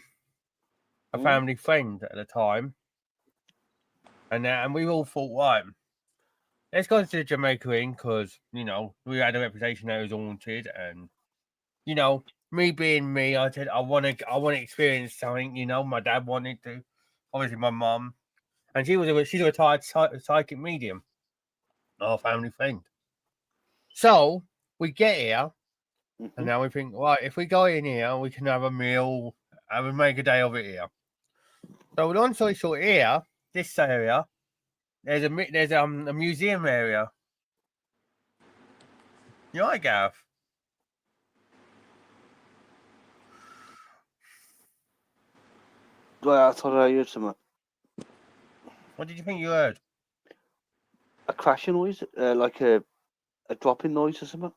family friend at the time, and we all thought, right, let's go to the Jamaica Inn because we had a reputation that it was haunted, and me being me, I said I want to experience something. My dad wanted to, obviously my mum, and she's a retired psychic medium, our family friend. So we get here, and now we think, right, if we go in here, we can have a meal, and make a day of it here. So long story short, here, this area, there's a museum area. You know, Gareth? Well, I thought I heard something. What did you think you heard? A crashing noise, like a dropping noise or something.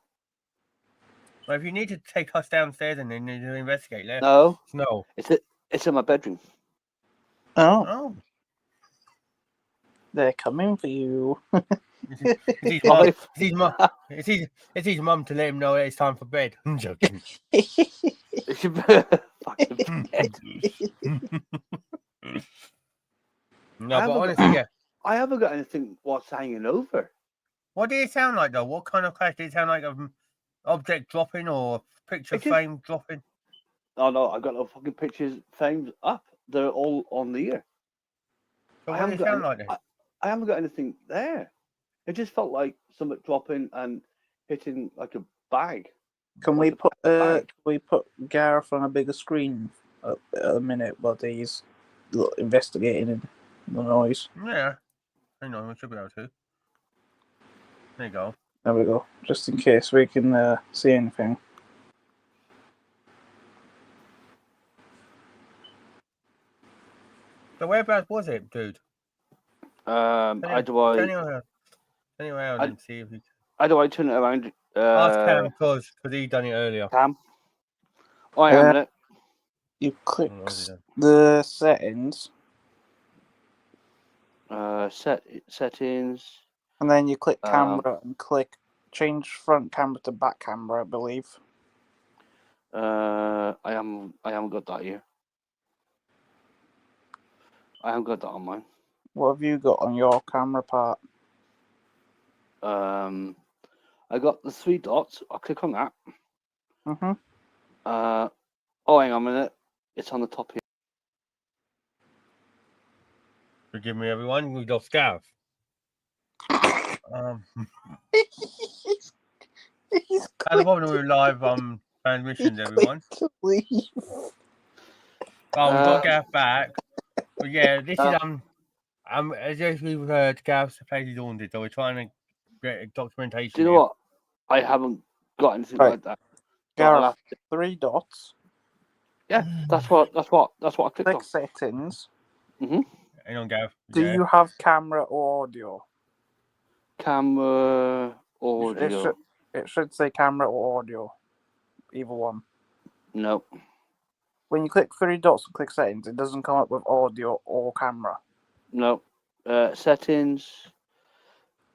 Well, if you need to take us downstairs and then to investigate, No. It's in my bedroom. Oh. They're coming for you. It's his mum to let him know it's time for bed. I'm joking. Fucking bed. No, but honestly, yeah. I haven't got anything what's hanging over. What did it sound like, though? What kind of crash? Did it sound like an object dropping or a picture frame dropping? Oh, no, I've got no fucking pictures frames up. They're all on the ear. So what did it sound like then? I haven't got anything there. It just felt like something dropping and hitting like a bag. Can we put Gareth on a bigger screen a minute while he's investigating the noise? Yeah. Hang on, we should be able to. There you go. There we go. Just in case we can see anything. So whereabouts was it, dude? How do I Turn it around and see if you turn it around? ask Cam because he done it earlier. Cam? I am in it. You click Oh, what's he done? the settings, Settings. and then you click camera and click change front camera to back camera, I believe. I haven't got that here. I haven't got that on mine. What have you got on your camera part? I got the 3 dots. I'll click on that. Mm-hmm. Oh, hang on a minute. It's on the top here. Forgive me, everyone. We lost Gareth. He's At the moment with live transmissions, everyone. to leave. Oh, we got Gareth back. But yeah, this is as if we've heard Gareth's place is haunted, so we're trying to get documentation. Do you know what? I haven't got anything like that. Gareth, 3 dots. Yeah, that's what I clicked Click on. settings. Mm-hmm. Hang on, Gareth. Do you have camera or audio? Camera, audio. It should say camera or audio. Either one. No. When you click 3 dots and click settings, it doesn't come up with audio or camera. No. Settings,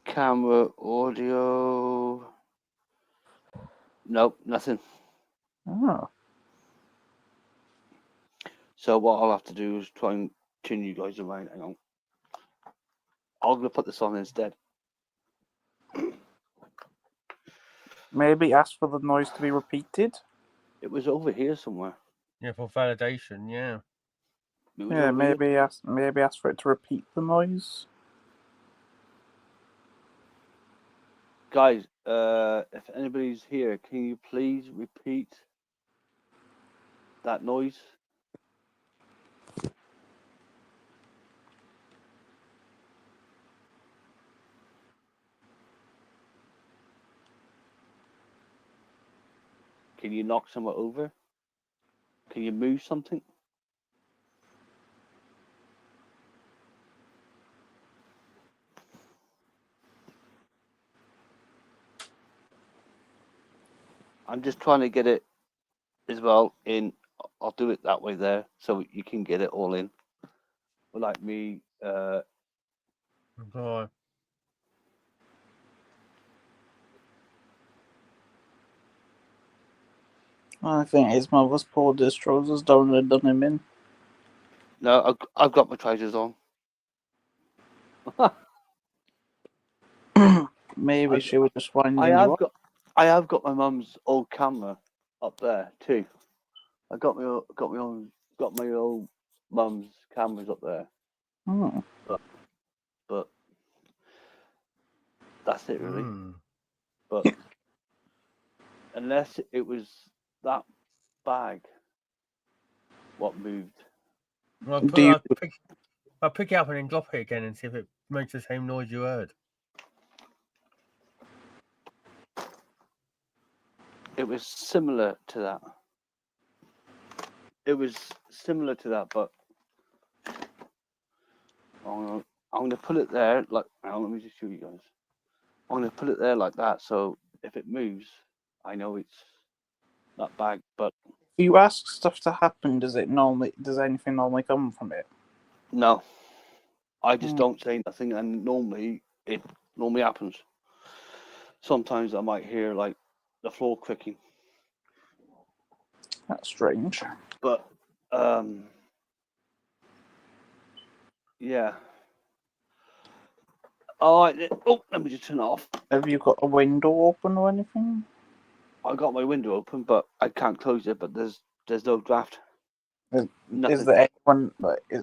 camera, audio. Nope, nothing. Oh. So what I'll have to do is try and turn you guys around. Hang on. I'm going to put this on instead. Maybe ask for the noise to be repeated. It was over here somewhere. Yeah, for validation, yeah. Yeah, maybe ask for it to repeat the noise. Guys, if anybody's here, can you please repeat that noise? Can you knock someone over? Can you move something? I'm just trying to get it as well in. I'll do it that way there, so you can get it all in. Like me. God. I think his mother's pulled his trousers down and done him in. No, I've got my trousers on. Maybe she was just winding I you up. have got my mum's old camera up there too. I got my old mum's cameras up there. Hmm. But that's it really. But unless it was that bag what moved. Well, I'll pick it up and then drop it again and see if it makes the same noise you heard. It was similar to that. But I'm gonna put it there like. Let me just show you guys. I'm gonna put it there like that, so if it moves, I know it's that bag. But If you ask stuff to happen, does anything normally come from it? no, I just don't say nothing, and it normally happens. Sometimes I might hear like the floor creaking. That's strange. But yeah. Oh, let me just turn it off. Have you got a window open or anything? I got my window open, but I can't close it. But there's no draft. Is there anyone?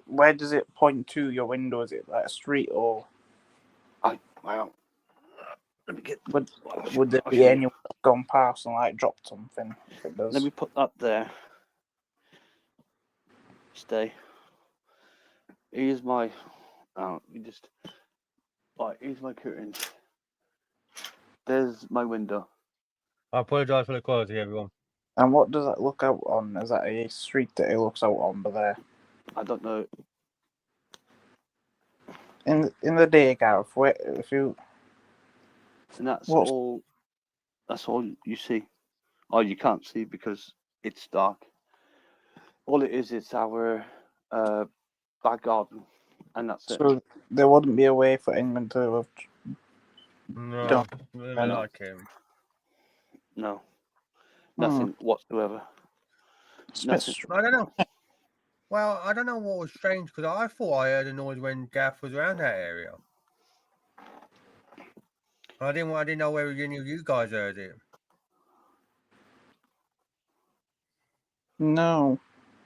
Where does it point to your window? Is it like a street or? Let me get. Would there be anyone that's gone past and like dropped something? If it does. Let me put that there. Stay. Here's my. Here's my curtains. There's my window. I apologise for the quality, everyone. And what does that look out on? Is that a street that it looks out on? But there, I don't know. in the day, Gareth, where if you And that's What's- all. That's all you see. Oh, you can't see because it's dark. All it is, it's our back garden, and that's it. so there wouldn't be a way for anyone to have. No, Don't- really I know. like him. No, nothing whatsoever. It's a bit Nothing. I don't know. Well, I don't know what was strange because I thought I heard a noise when Gareth was around that area. I didn't know whether any of you guys heard it. No,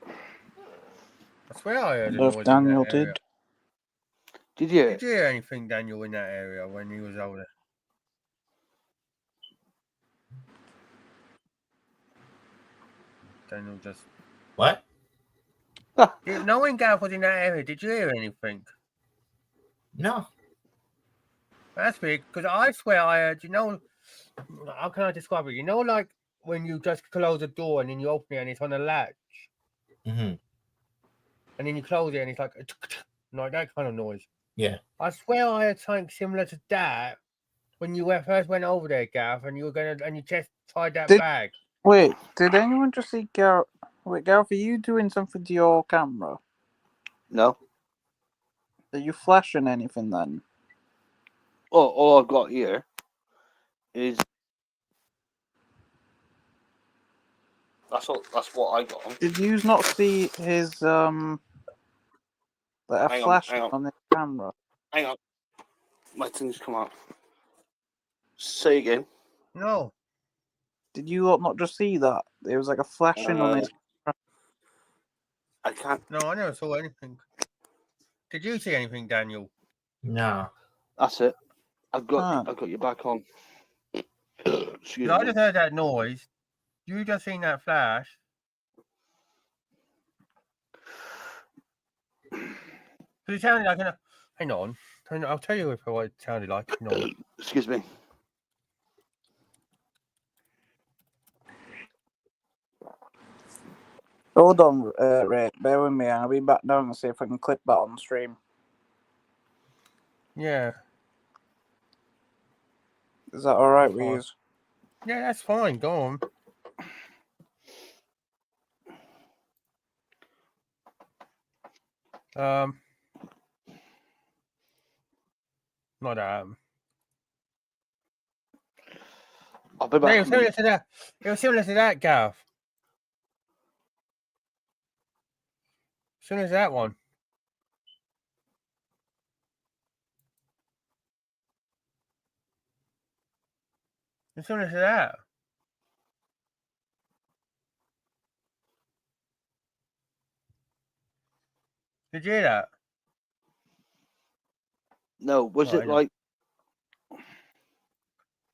I swear I heard a if noise Daniel in that area. did. Did you? Did you hear anything, Daniel, in that area when he was over there? Daniel just... What? Knowing Gareth was in that area, did you hear anything? No. That's big, because I swear I heard, how can I describe it? You know, like when you just close a door and then you open it and it's on a latch, Mm-hmm. and then you close it and it's like that kind of noise. Yeah. I swear I had something similar to that when you first went over there, Gareth, and you just tied that Did- bag. Wait, did anyone just see Gareth? Wait, Gareth, are you doing something to your camera? No. Are you flashing anything then? All I've got here is that's what I got on. Did you not see his like a Hang on, flash hang on. on his camera? Hang on, my things come out. Say again. No. Did you not just see that? It was like a flashing on his. I can't. No, I never saw anything. Did you see anything, Daniel? No. That's it. I've Ah. got you back on. Excuse 'Cause I me. just heard that noise. You just seen that flash. Because it sounded like hang on. I'll tell you what it sounded like. Hang on. Excuse me. Hold on, Ray. Bear with me. I'll be back down and see if I can clip that on stream. Yeah. Is that all right with Fine. you? Yeah, that's fine. Go on. Not that. I'll be No, it back. was similar to that. It was similar to that, Gareth. Similar to that one. It's similar to that. Did you hear that? No, was Right, it hang on. like?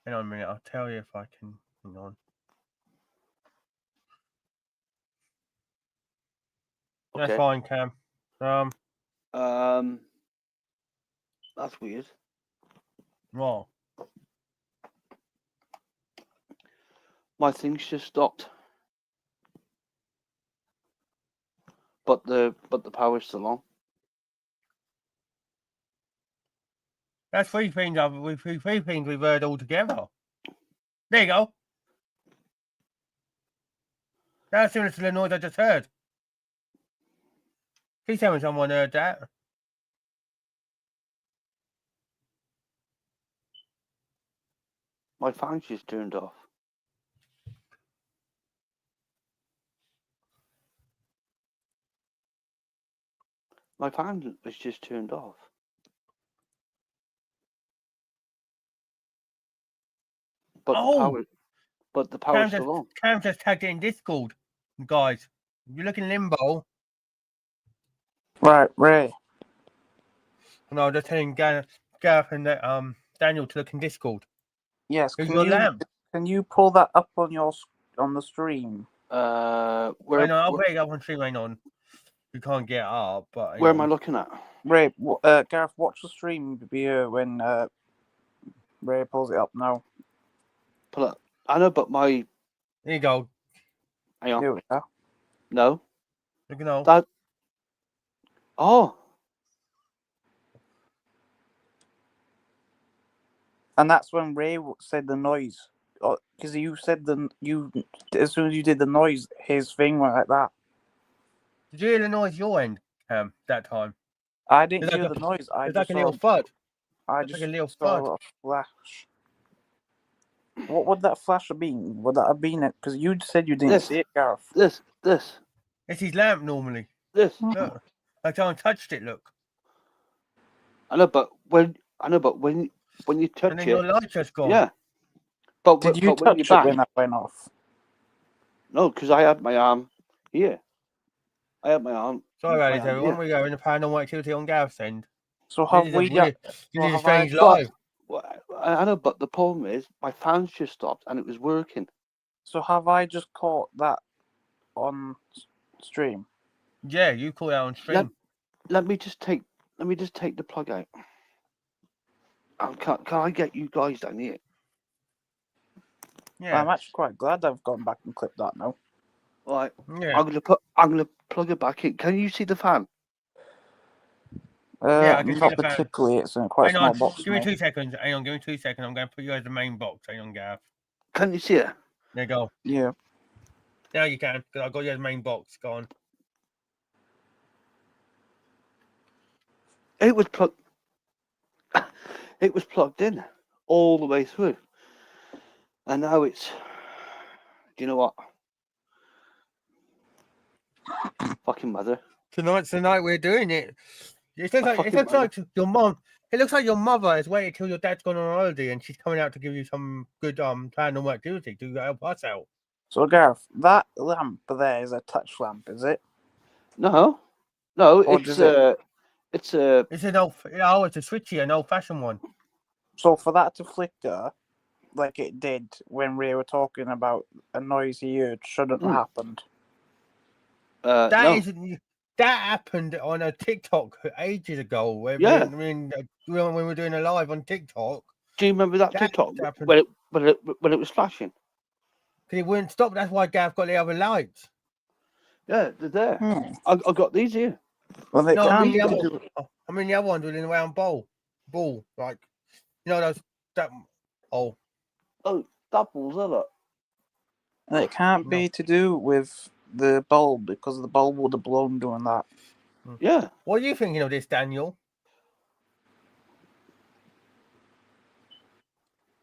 Hang on a minute. I'll tell you if I can. Hang on. That's Okay. fine, Cam. That's weird. What? My things just stopped. But the power's still on. That's three things we've heard all together. There you go. That's similar to the noise I just heard. Please tell me someone heard that. My fan's just turned off. My fan was just turned off. But the power's still on. Cam just tagged it in Discord, guys. If you look in limbo. Right, Ray. No, I'm just telling Gareth and Daniel to look in Discord. Yes. Can you pull that up on the stream? Where I know. I'll put it up on stream. Hang on. You can't get it up, but am I looking at? Ray, Gareth, watch the stream when Ray pulls it up now. pull up. I know, but my Here you go. hang on. Here we are. No, Look at all. that. Oh, And that's when Ray said the noise. Because you said as soon as you did the noise, his thing went like that. Did you hear the noise your end, that time? I didn't It's hear like the noise. I It's just like a saw, little thud. I It's just like a little saw a thud. little flash. What would that flash have been? Would that have been it? Because you said you didn't This. see it, Gareth. this. It's his lamp normally. Look. Like someone touched it, look. I know, but when you touch And then your it, light just gone. yeah. But Did you but when you touch it when bang, that went off? no, because I had my arm here. I had my arm. Sorry my about this, arm everyone. here. We're going to paranormal activity on Gareth's end. So This have is a we? weird, this well, is a have I- strange live. Well, I know, but the problem is my fans just stopped and it was working. So have I just caught that on stream? Yeah, you call that on stream. Let me just take the plug out. Can I get you guys down here? Yeah. I'm actually quite glad I've gone back and clipped that now. All right. Yeah. I'm gonna plug it back in. Can you see the fan? Yeah, I can see Not the fan. particularly. It's in quite a Hang small on, box. give me now. 2 seconds. Hang on, give me 2 seconds. I'm going to put you as the main box. Hang on, Gareth. Can you see it? There you go. Yeah. Now you can, because I've got you as main box. Go on. It was plugged. It was plugged in all the way through, and now it's. Do you know what? Fucking mother. Tonight's the night we're doing it. It looks fucking like your mom. It looks like your mother has waited till your dad's gone on holiday and she's coming out to give you some good paranormal activity to help us out. So Gareth, that lamp there is a touch lamp, is it? No, Or it's does it- it's a. It's an it's a switchy, an old-fashioned one. So for that to flicker, like it did when we were talking about a noise he heard, shouldn't have happened. That No. isn't. That happened on a TikTok ages ago. When Yeah. when we were doing a live on TikTok. Do you remember that That TikTok happened. when it was flashing? Because it wouldn't stop. That's why Gav got the other lights. Yeah, they're there. I got these here. Well, it No, I mean can't the be. other. I mean the other ones were in a round ball, like those that. Oh, Oh, doubles, are it? And it can't be to do with the bulb because the bulb would have blown doing that. Yeah. What are you thinking of this, Daniel?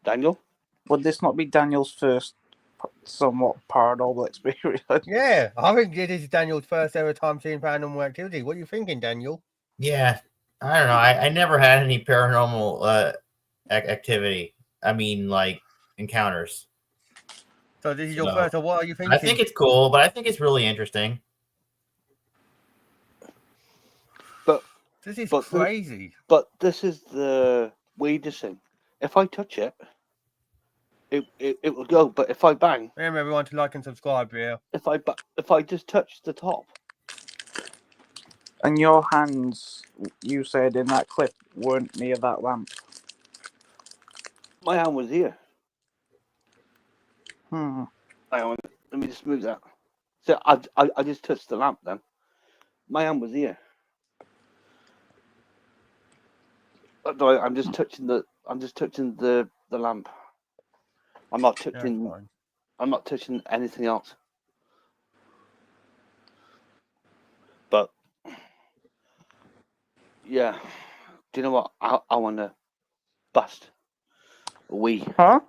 Daniel? Would this not be Daniel's first somewhat paranormal experience? Yeah, I think this is Daniel's first ever time seeing paranormal activity. What are you thinking, Daniel? Yeah, I don't know. I never had any paranormal activity. I mean, like encounters. So this is your So, first. So what are you thinking? I think it's cool, but I think it's really interesting. This is but crazy. But this is the weirdest thing. If I touch it, it will go. But if I bang, Remember everyone to like and subscribe. Yeah. if I just touch the top, And your hands, you said in that clip, weren't near that lamp. my hand was here. Hmm. Hang on, let me just move that. So I just touched the lamp then. My hand was here. No, I'm just touching the lamp. I'm not touching. Fine. I'm not touching anything else. But yeah, do you know what? I want to bust a wee. Huh?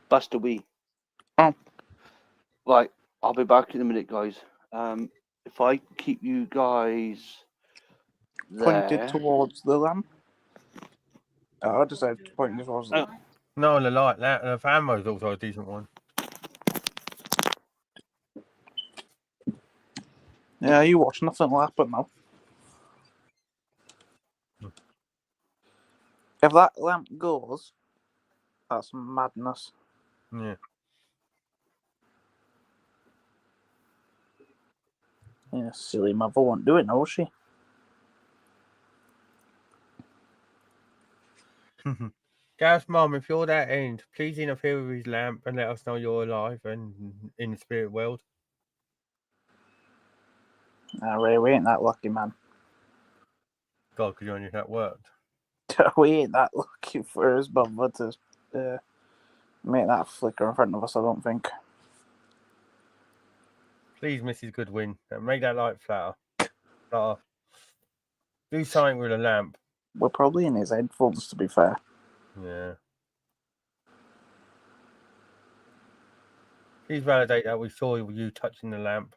Bust a wee. Oh. Right, I'll be back in a minute, guys. If I keep you guys Pointed there, towards the lamp. Oh, I just said pointed towards the lamp. No, the light. The fan mode's also a decent one. Yeah, you watch, nothing will happen now. If that lamp goes, that's madness. Yeah. Yeah, silly mother won't do it now, will she? Gareth's mum, if you're that end, please interfere with his lamp and let us know you're alive and in the spirit world. Nah, Ray, we ain't that lucky, man. God, because you only that worked. We ain't that lucky for his mother to make that flicker in front of us, I don't think. Please, Mrs. Goodwin, make that light flatter. Do something with a lamp. We're probably in his headphones, to be fair. Yeah. Please validate that we saw you touching the lamp.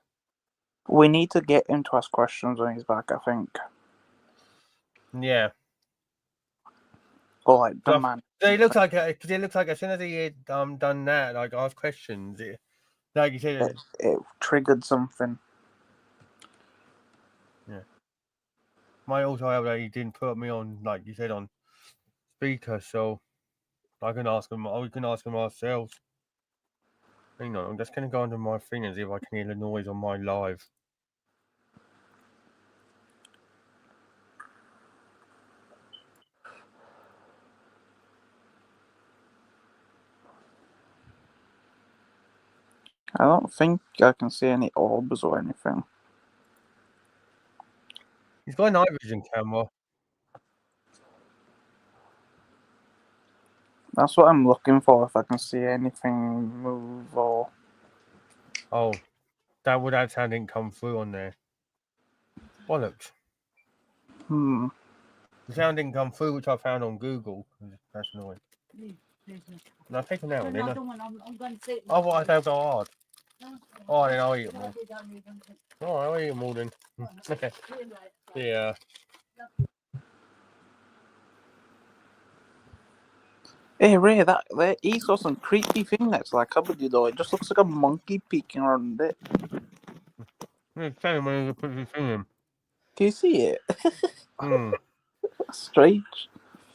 We need to get him to ask questions when he's back, I think. Yeah. Or like the So, man. It looks like as soon as he had done that, like asked questions, like you said, It triggered something. yeah. Might also help that he didn't put me on, like you said, on speaker, so I can ask him. We can ask him ourselves. Hang on, I'm just gonna go under my thing and see if I can hear the noise on my live. I don't think I can see any orbs or anything. He's got a night vision camera. That's what I'm looking for, if I can see anything move or... Oh, that sound didn't come through on there. Bollocks. The sound didn't come through, which I found on Google. That's annoying. No, take them out. Oh, what? I don't go hard. Oh, then I'll eat them all. Oh, I'll eat them all then. Yeah. Hey Ray, he saw some creepy thing next to that cupboard, you know. It just looks like a monkey peeking around it. Tell him when he puts his thing in. Can you see it? That's strange.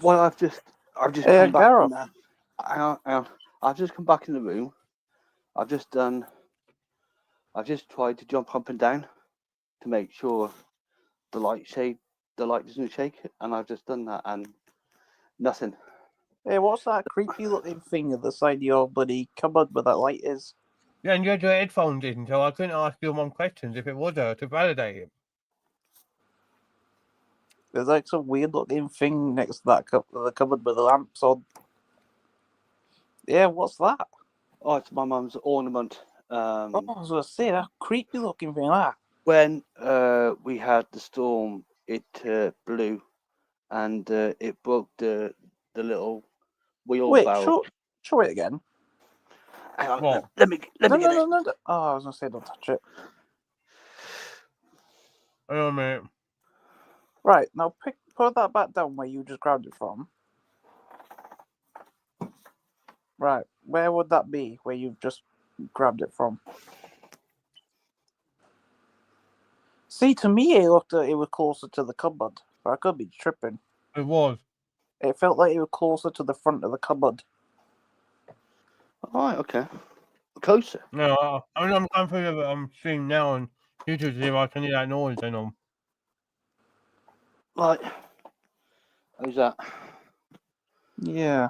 Well, I've just come back Gareth. from that. Hang on. I've just come back in the room. I've just tried to jump up and down to make sure the light doesn't shake, and I've just done that and nothing. Hey, what's that creepy looking thing at the side of your bloody cupboard where that light is? Yeah, and you had your headphones in, so I couldn't ask your mum questions if it was her to validate it. There's like some weird looking thing next to that the cupboard with the lamps on. Yeah, what's that? Oh, it's my mum's ornament. I was gonna say, that creepy looking thing, that. When we had the storm, it blew, and it broke the little wheel Wait, barrel. show it again. Hang on, What? let me get it. No. Oh, I was gonna say, don't touch it. Hang on a minute. Right, now put that back down where you just grabbed it from. Right, where would that be, where you've just grabbed it from? See, to me, it looked like it was closer to the cupboard, but I could be tripping. It was. It felt like it was closer to the front of the cupboard. All right, okay. Closer. No, I'm going through the stream now on YouTube to see if I can hear that noise. Hang on. Right. How's that? Yeah.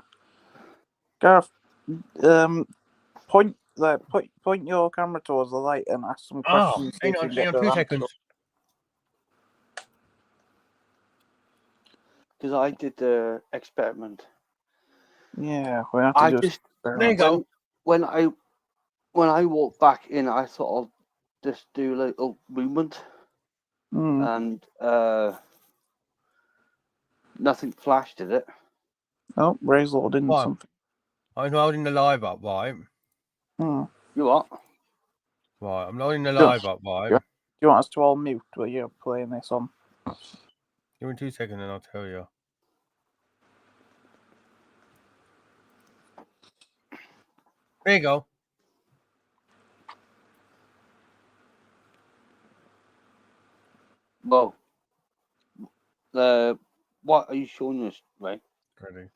Gareth, point your camera towards the light and ask some questions. Hang on 2 seconds. Because I did the experiment. Yeah, we have to do There you go. When I walked back in, I sort of just do a little movement, and nothing flashed, did it? Oh, Ray's loading something. I'm loading the live up, right? You what? Right, I'm loading the live up, right? Do you want us to all mute while you're playing this on? Give me 2 seconds and I'll tell you. There you go. Well, what are you showing us, Ray? Ready.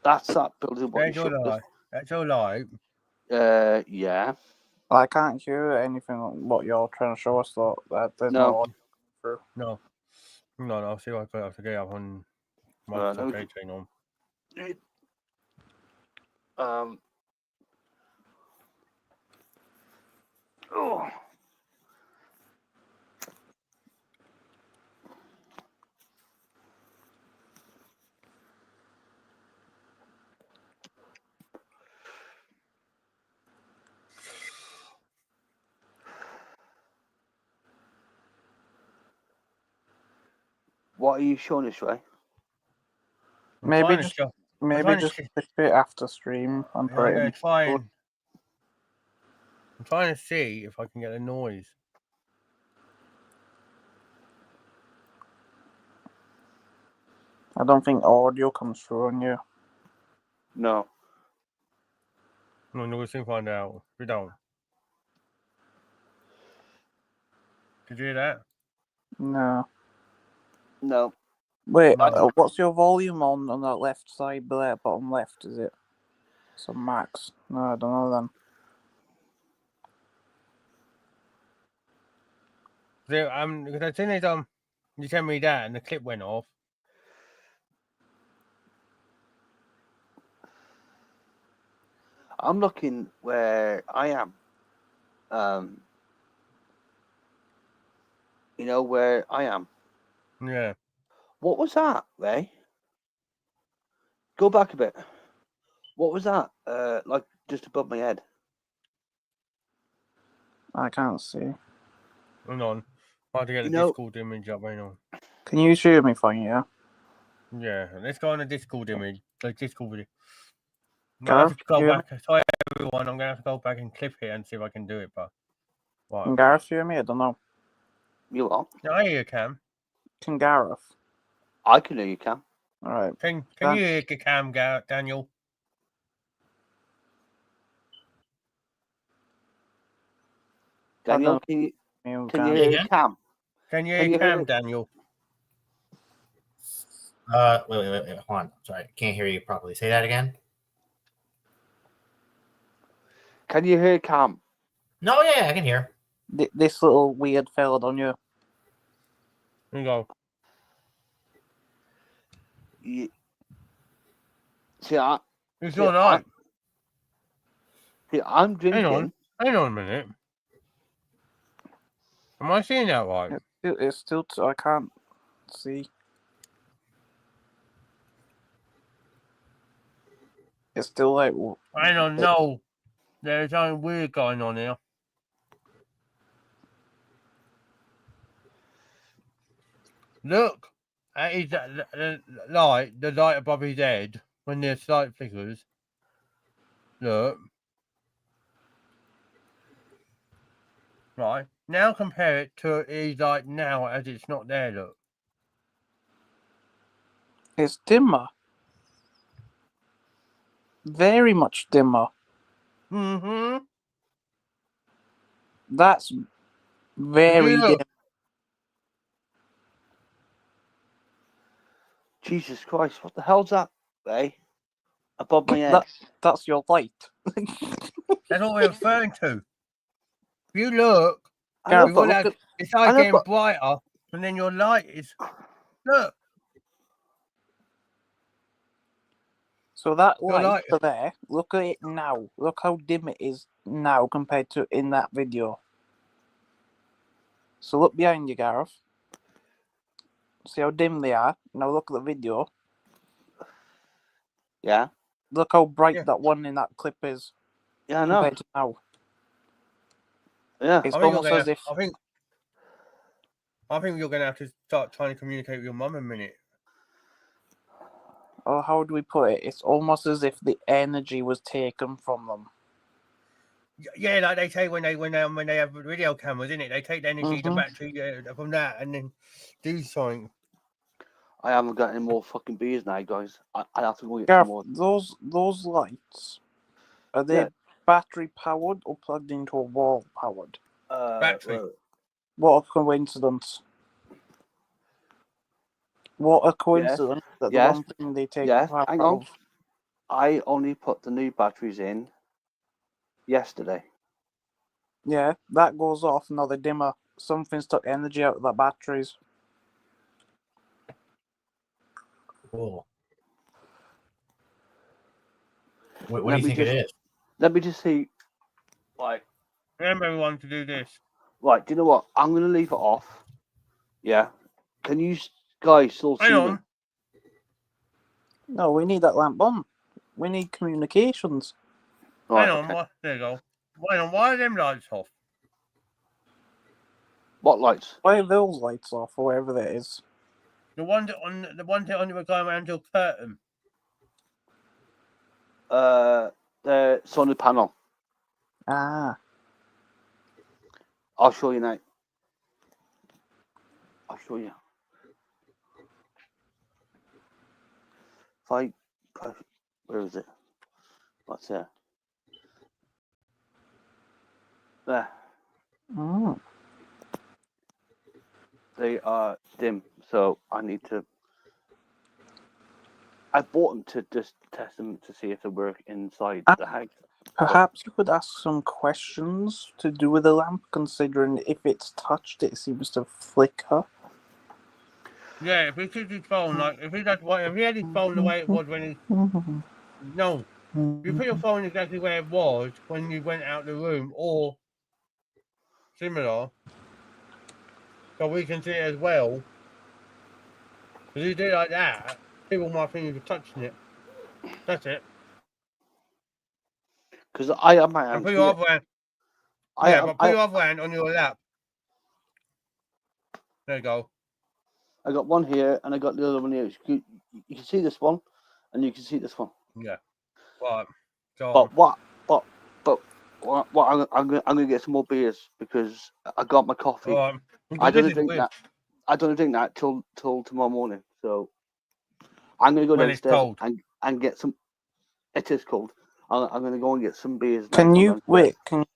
That's that building. What That's you showed us. That's all right. Yeah. I can't hear anything what you're trying to show us, though. There's no audio through. No, I'll see if I can get up on Microsoft let me- Edge ain't on. Oh. What are you showing us, Ray? I'm Maybe trying to just show- maybe trying to just see- clip it after stream and I'm put it gonna in. try and. I'm trying to see if I can get a noise. I don't think audio comes through on you. No. No, we'll soon find out. We don't. Did you hear that? No. No. Wait, No. what's your volume on that left side there, bottom left? Is it some max? No, I don't know then. Because as soon as you sent me that and the clip went off. I'm looking where I am. You know where I am. Yeah. What was that, Ray? Go back a bit. What was that? Like just above my head. I can't see. Hang on. I have to get the You know- Discord image up. Hang on. Can you show me for you? Yeah. Let's go on the Discord image. The Discord video. I Gareth, have to go can you hear back. Sorry, everyone. I'm gonna have to go back and clip it and see if I can do it. But Can right. Gareth hear me? I don't know. You are. Yeah, I hear you, Cam. Can Gareth? I can hear you, Cam. Alright. Can Dan- you hear Cam, Daniel? Daniel, don't can you You can you can. hear again? Cam? Can you Can hear you hear Cam, it? Daniel? Wait, hold on. Sorry, can't hear you properly. Say that again. Can you hear Cam? No, yeah, I can hear. This little weird fella on you. Here you go. You... See, I, It's see, all right. I'm drinking. Hang on a minute. Am I seeing that right? It's still. I can't see. It's still like. Hang on, no. There's something weird going on here. Look, that is the light above his head when the light flickers. Look. Right. Now compare it to his light now as it's not there, look. It's dimmer. Very much dimmer. Mm-hmm. That's very dim. Jesus Christ, what the hell's that, Ray? Above my head. That's your light. That's what we're referring to. If you look, I know, Gareth, but look at, it's like I know, getting but- brighter, and then your light is. Look, so that Your light light- over there, look at it now. Look how dim it is now compared to in that video. So look behind you, Gareth. See how dim they are? Now look at the video. Yeah, Look how bright Yeah. that one in that clip is yeah, I know. compared to now. Yeah, It's I think, almost as if I think you're gonna have to start trying to communicate with your mum in a minute. or how do we put it? It's almost as if the energy was taken from them. Yeah, like they say when they have video cameras, in it, they take the energy, the Mhm. battery from that, and then do something. I haven't got any more fucking beers now, guys. I have to go get Gareth, some more. those lights, are they Yeah. battery powered or plugged into a wall powered? Battery. Well, What a coincidence. What a coincidence that the Yes. one thing they take Yeah, power hang on. of. I only put the new batteries in yesterday. Yeah, that goes off, now the dimmer. Something's took energy out of the batteries. Oh. What do Let you me think it is? Let me just see. Right, Remember everyone to do this. right. Do you know what? I'm gonna leave it off. Yeah. Can you guys still see Hang me? on. No, we need that lamp on. We need communications. Right. Hang on. Okay. There you go. Hang on. Why are them lights off? What lights? Why are those lights off, or whatever that is? The ones on the going around your curtain. The solar panel. Ah, I'll show you now. I'll show you. If I push, where is it? What's there? There. mm. They are dim, so I need to. I bought them to just test them to see if they work inside the house. Perhaps you could ask some questions to do with the lamp, considering if it's touched, it seems to flicker. Yeah, if he keeps his phone if he had his phone the way it was when he no, you put your phone exactly where it was when you went out the room or similar, so we can see it as well. If you do it like that, people might think you're touching it. That's it. Because I have my And hand put your here. other hand. I Yeah, have, but put your other hand on your lap. There you go. I got one here and I got the other one here. You can see this one, and you can see this one. Yeah. Right. So But I'm gonna get some more beers because I got my coffee. all right. I don't This is drink weird. that. I don't drink that till tomorrow morning. So I'm gonna go When it's downstairs cold. and get some. It is cold. I'm gonna go and get some beers. now Can from you downstairs. wait?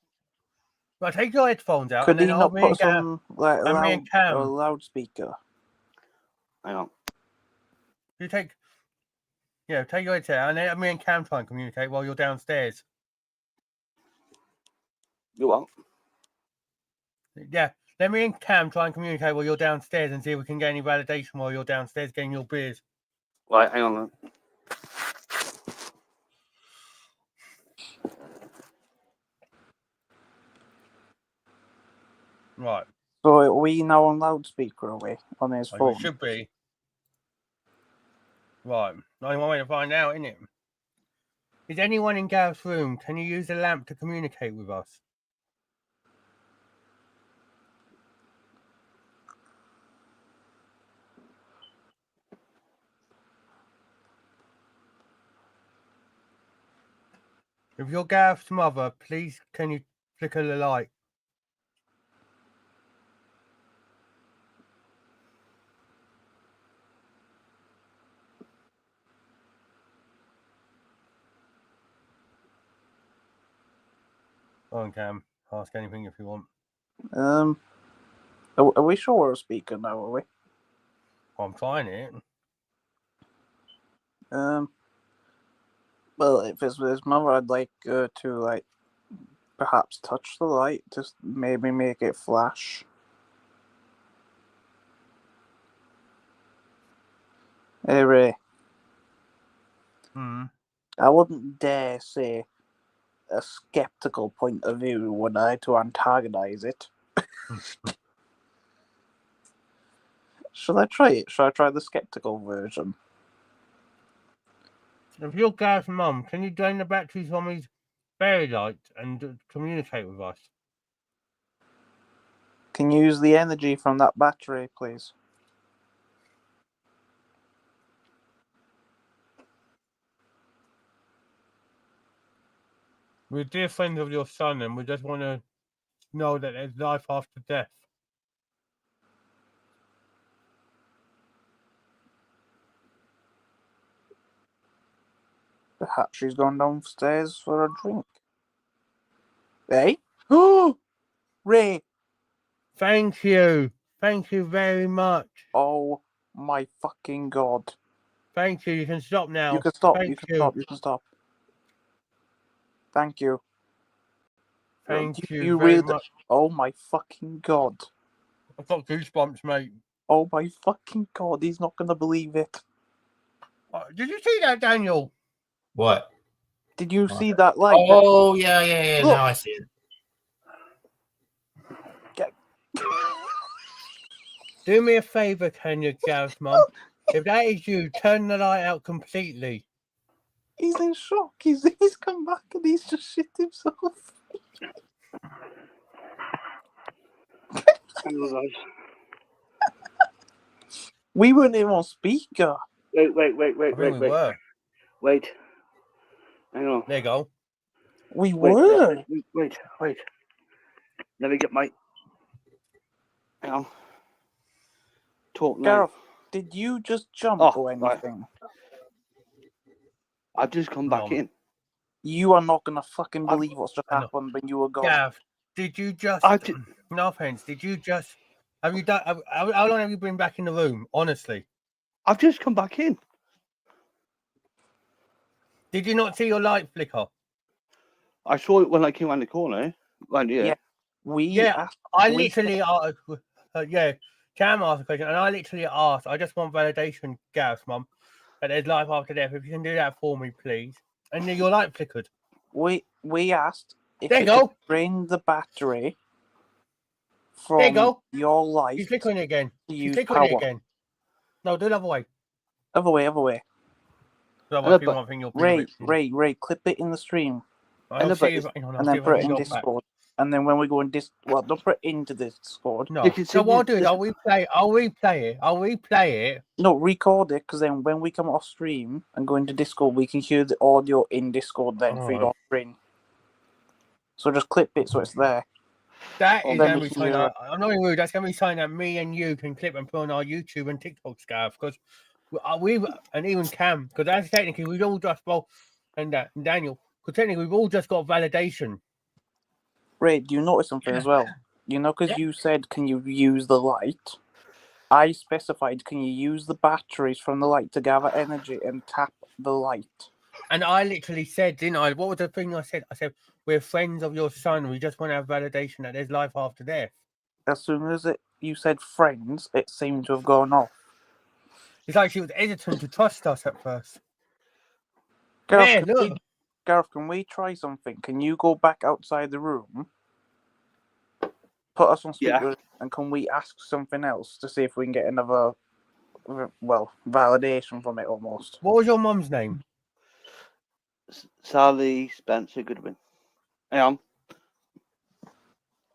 Right, take your headphones out Could and then he hold not me and put Gav. some like and me and Cam. a loudspeaker? Hang on. You take your headset out and then me and Cam try and communicate while you're downstairs. You want? Yeah. Let me and Cam try and communicate while you're downstairs and see if we can get any validation while you're downstairs getting your beers. Right, hang on. Right. So are we now on loudspeaker, are we, on his Well, phone? you should be. Right. Only one way to find out, isn't it? Is anyone in Gareth's room? Can you use the lamp to communicate with us? If you're Gareth's mother, please can you flicker the light? Go on, Cam. Ask anything if you want. Are we sure we're a speaker now, are we? I'm trying it. Well, if it's with his mother, I'd like to like perhaps touch the light, just maybe make it flash. Hey Ray, I wouldn't dare say a skeptical point of view, would I, to antagonize it? Should I try it? Should I try the skeptical version? If you're Gareth's mum, can you drain the batteries from his fairy light and communicate with us? Can you use the energy from that battery, please? We're dear friends of your son and we just want to know that there's life after death. Perhaps she's gone downstairs for a drink. Hey? Oh! Ray! Thank you. Thank you very much. Oh my fucking god. Thank you. You can stop now. You can stop, Thank you can stop, you can stop. Thank you. Thank you You very really... much. Oh my fucking god. I've got goosebumps, mate. Oh my fucking god, he's not gonna believe it. Did you see that, Daniel? What? Did you see that light? Oh, yeah. Look. Now I see it. Do me a favour, can you, Gareth, Mum? If that is you, turn the light out completely. He's in shock. He's come back and he's just shit himself. Hello, guys. We weren't even on speaker. Wait. I think we were. Wait. Hang on. There you go. We were. Wait. Let me get my. Hang on. Talk now. Gareth, did you just jump or anything? I've just come back in. You are not gonna fucking believe what's just happened when you were gone. Gareth, did you just? No offense. Did you just? Have you done? How long have you been back in the room? Honestly, I've just come back in. Did you not see your light flicker? I saw it when I came around the corner. Right here. Yeah. I literally asked. Cam asked a question, and I literally asked. I just want validation, Gareth, Mum, that there's life after death. If you can do that for me, please. And then your light flickered. We asked if there you go. could drain the battery from there you go. your light. She's flickering it again. She's flickering it again. No, do the other way. Other way. Ray, clip it in the stream. And then put it in Discord. And then when we go in Discord, don't put it into Discord. No. So what I'll do is I'll replay it. No, record it, because then when we come off stream and go into Discord, we can hear the audio in Discord then for your screen. So just clip it so it's there. That is going to be something. I'm not being rude. That's going to be something that me and you can clip and put on our YouTube and TikTok stuff, because we've and even Cam, because that's technically we've all just and Daniel, because technically we've all just got validation. Ray, do you notice something as well? You know, because you said, can you use the light? I specified, can you use the batteries from the light to gather energy and tap the light? And I literally said, didn't I? What was the thing I said? I said, we're friends of your son. We just want to have validation that there's life after death. As soon as you said friends, it seemed to have gone off. It's like she was hesitant to trust us at first. Gareth, can we try something? Can you go back outside the room, put us on speaker, and can we ask something else to see if we can get another, validation from it almost? What was your mum's name? Sally Spencer Goodwin. Hang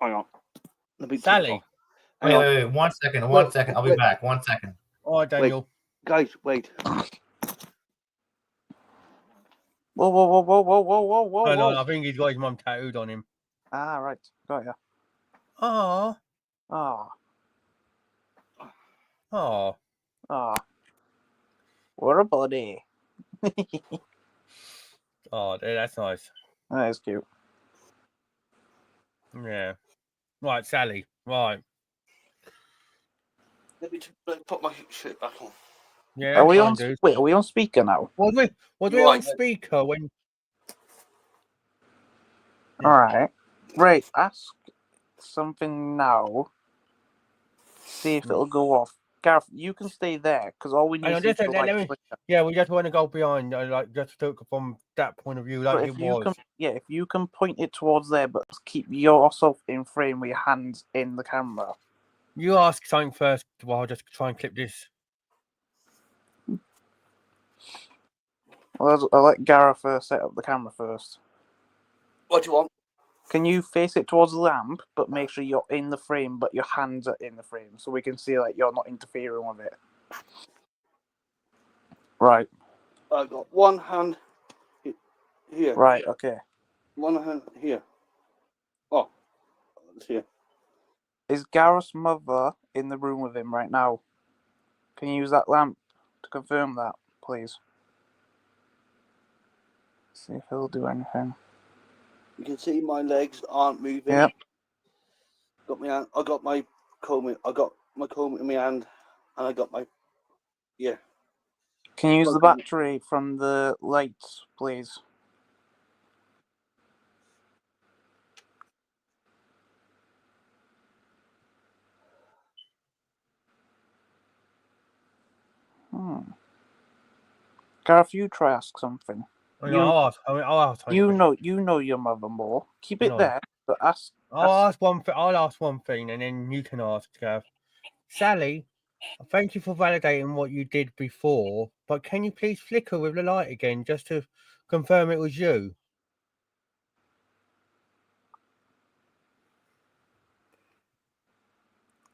on. Sally. Wait, 1 second. I'll be back. 1 second. All right, Daniel. Guys, wait. Whoa. No, I think he's got his mum tattooed on him. Ah, right. Got ya. Oh. What a body. Oh, that's nice. That is cute. Yeah. Right, Sally. Right. Let me put my shit back on. Yeah. Are we on speaker now? Was we on speaker when? All right. Right. Ask something now. See if it'll go off. Gareth, you can stay there because all we need is we just want to go behind, just to look from that point of view, like it was. If you can point it towards there, but keep yourself in frame with your hands in the camera. You ask something first, while I'll just try and clip this. Well, I'll let Gareth set up the camera first. What do you want? Can you face it towards the lamp, but make sure you're in the frame, but your hands are in the frame, so we can see you're not interfering with it. Right. I got one hand here. Right. Okay. One hand here. Oh, it's here. Is Gareth's mother in the room with him right now? Can you use that lamp to confirm that, please? See if he'll do anything. You can see my legs aren't moving. Yep. Got my hand. I got my comb in my hand, and I got my Can you use the battery from the lights, please? Gareth, you try ask something. I'll ask. You know your mother more. Keep it No. there, but ask. I'll ask one thing, and then you can ask, Gav. Sally, thank you for validating what you did before, but can you please flicker with the light again just to confirm it was you?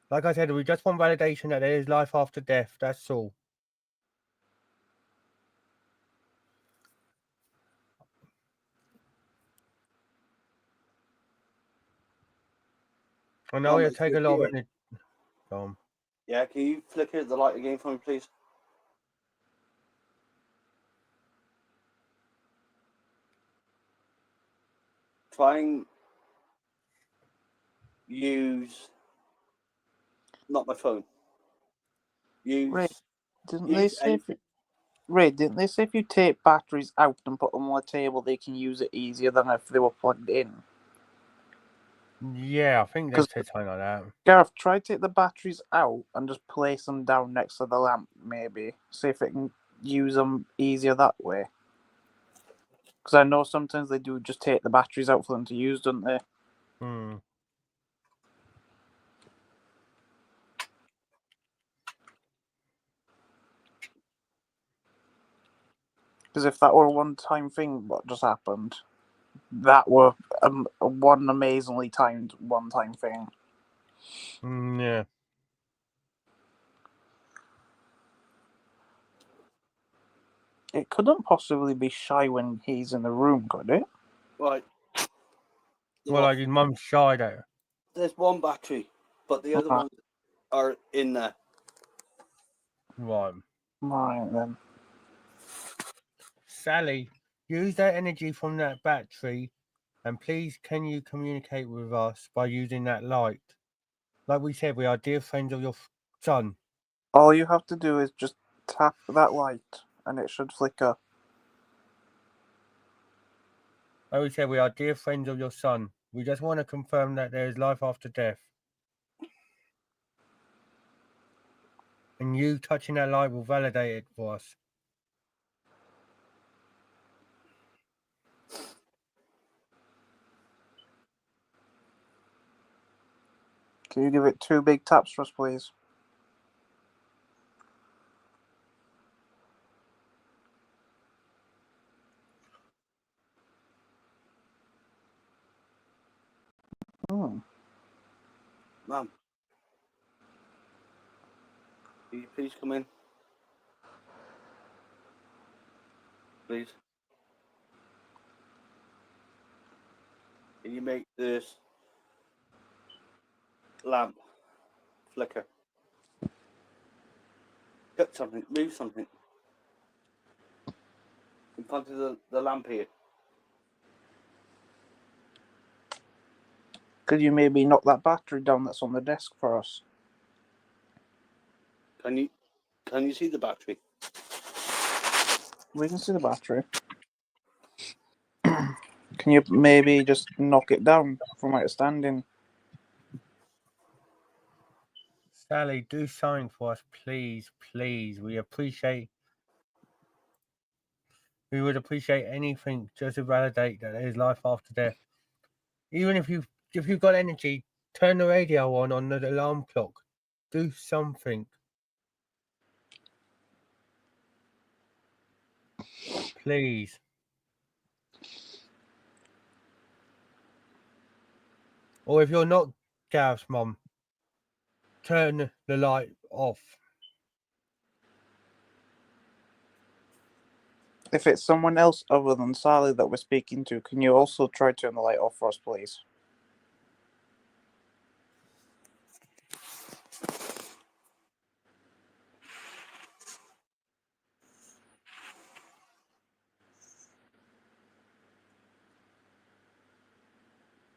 Like I said, we just want validation that there is life after death. That's all. I know it'll take a lot of energy. Yeah, can you flicker the light again for me, please? Try and use not my phone. Use. Ray, didn't they say if you take batteries out and put them on the table, they can use it easier than if they were plugged in? Yeah, I think they said something like that. Gareth, try to take the batteries out and just place them down next to the lamp, maybe. See if it can use them easier that way. Because I know sometimes they do just take the batteries out for them to use, don't they? Because if that were a one-time thing, what just happened, that were a one amazingly timed one-time thing. Yeah. It couldn't possibly be shy when he's in the room, could it? Right. Well, like his mum's shy there. There's one battery, but the other ones are in there. Right. Right then. Sally, use that energy from that battery, and please can you communicate with us by using that light? Like we said, we are dear friends of your son. All you have to do is just tap that light, and it should flicker. Like we said, we are dear friends of your son. We just want to confirm that there is life after death. And you touching that light will validate it for us. Can you give it 2 big taps for us, please? Ma'am, will you please come in? Please. Can you make this lamp flicker? Cut something, move something. In front of the lamp here. Could you maybe knock that battery down that's on the desk for us? Can you see the battery? We can see the battery. Can you maybe just knock it down from where it's standing? Sally, do something for us, please, please. We would appreciate anything just to validate that there is life after death. Even if you've got energy, turn the radio on the alarm clock. Do something. Please. Or if you're not Gareth's mum, turn the light off. If it's someone else other than Sally that we're speaking to, can you also try to turn the light off for us, please?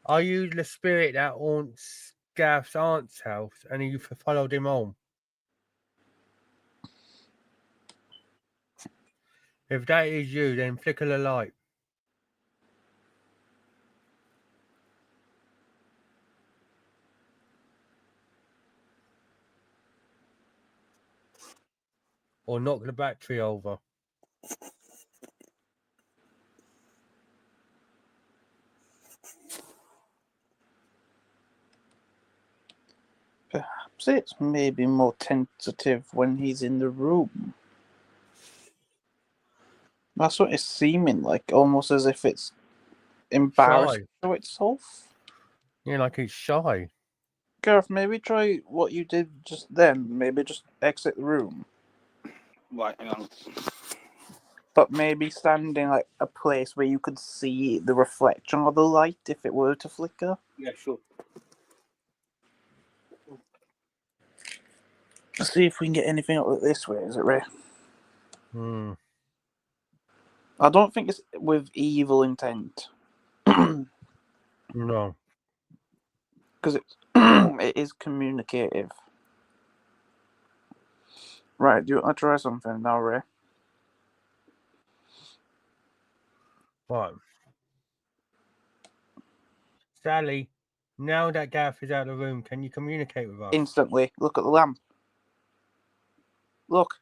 Are you the spirit that haunts Gareth's aunt's house and you followed him home? If that is you, then flicker the light. Or knock the battery over. perhaps it's maybe more tentative when he's in the room. That's what it's seeming like, almost as if it's embarrassed Shy. to itself. Yeah, like he's shy. Gareth, maybe try what you did just then. Maybe just exit the room. Right, hang on. But maybe standing like a place where you could see the reflection of the light if it were to flicker. Yeah, sure. Let's see if we can get anything up this way, is it, Ray? Hmm. I don't think it's with evil intent. Because No. it is communicative. Right, do you want to try something now, Ray? Right. Sally, now that Gareth is out of the room, can you communicate with us? Instantly. Look at the lamp. Look.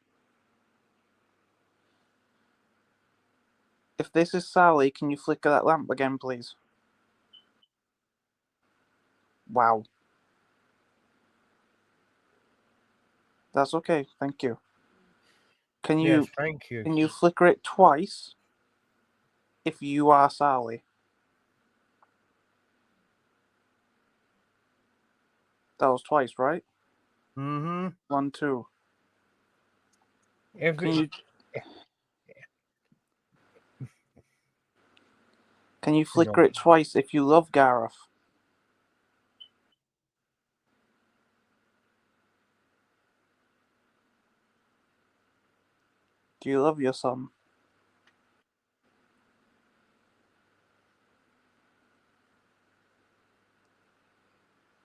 If this is Sally, can you flicker that lamp again, please? Wow. That's okay, thank you. Can Yes, thank you. you flicker it twice if you are Sally? That was twice, right? Mm-hmm. 1, 2. If Can it, you flicker it twice if you love Gareth? Do you love your son?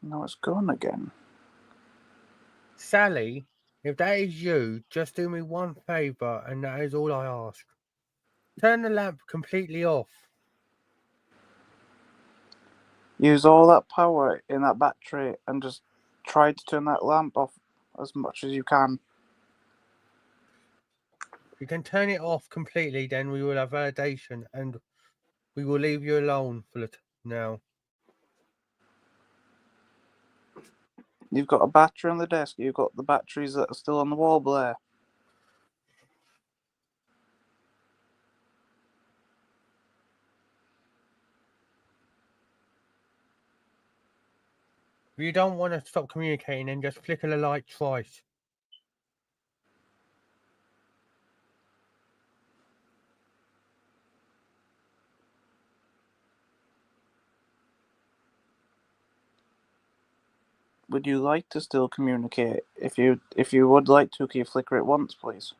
No, it's gone again. Sally, if that is you, just do me one favour, and that is all I ask. Turn the lamp completely off. Use all that power in that battery and just try to turn that lamp off as much as you can. If you can turn it off completely, then we will have validation, and we will leave you alone for now. You've got a battery on the desk. You've got the batteries that are still on the wall there. If you don't want to stop communicating, then just flicker the light twice. Would you like to still communicate? If you would like to, can you flicker it once, please?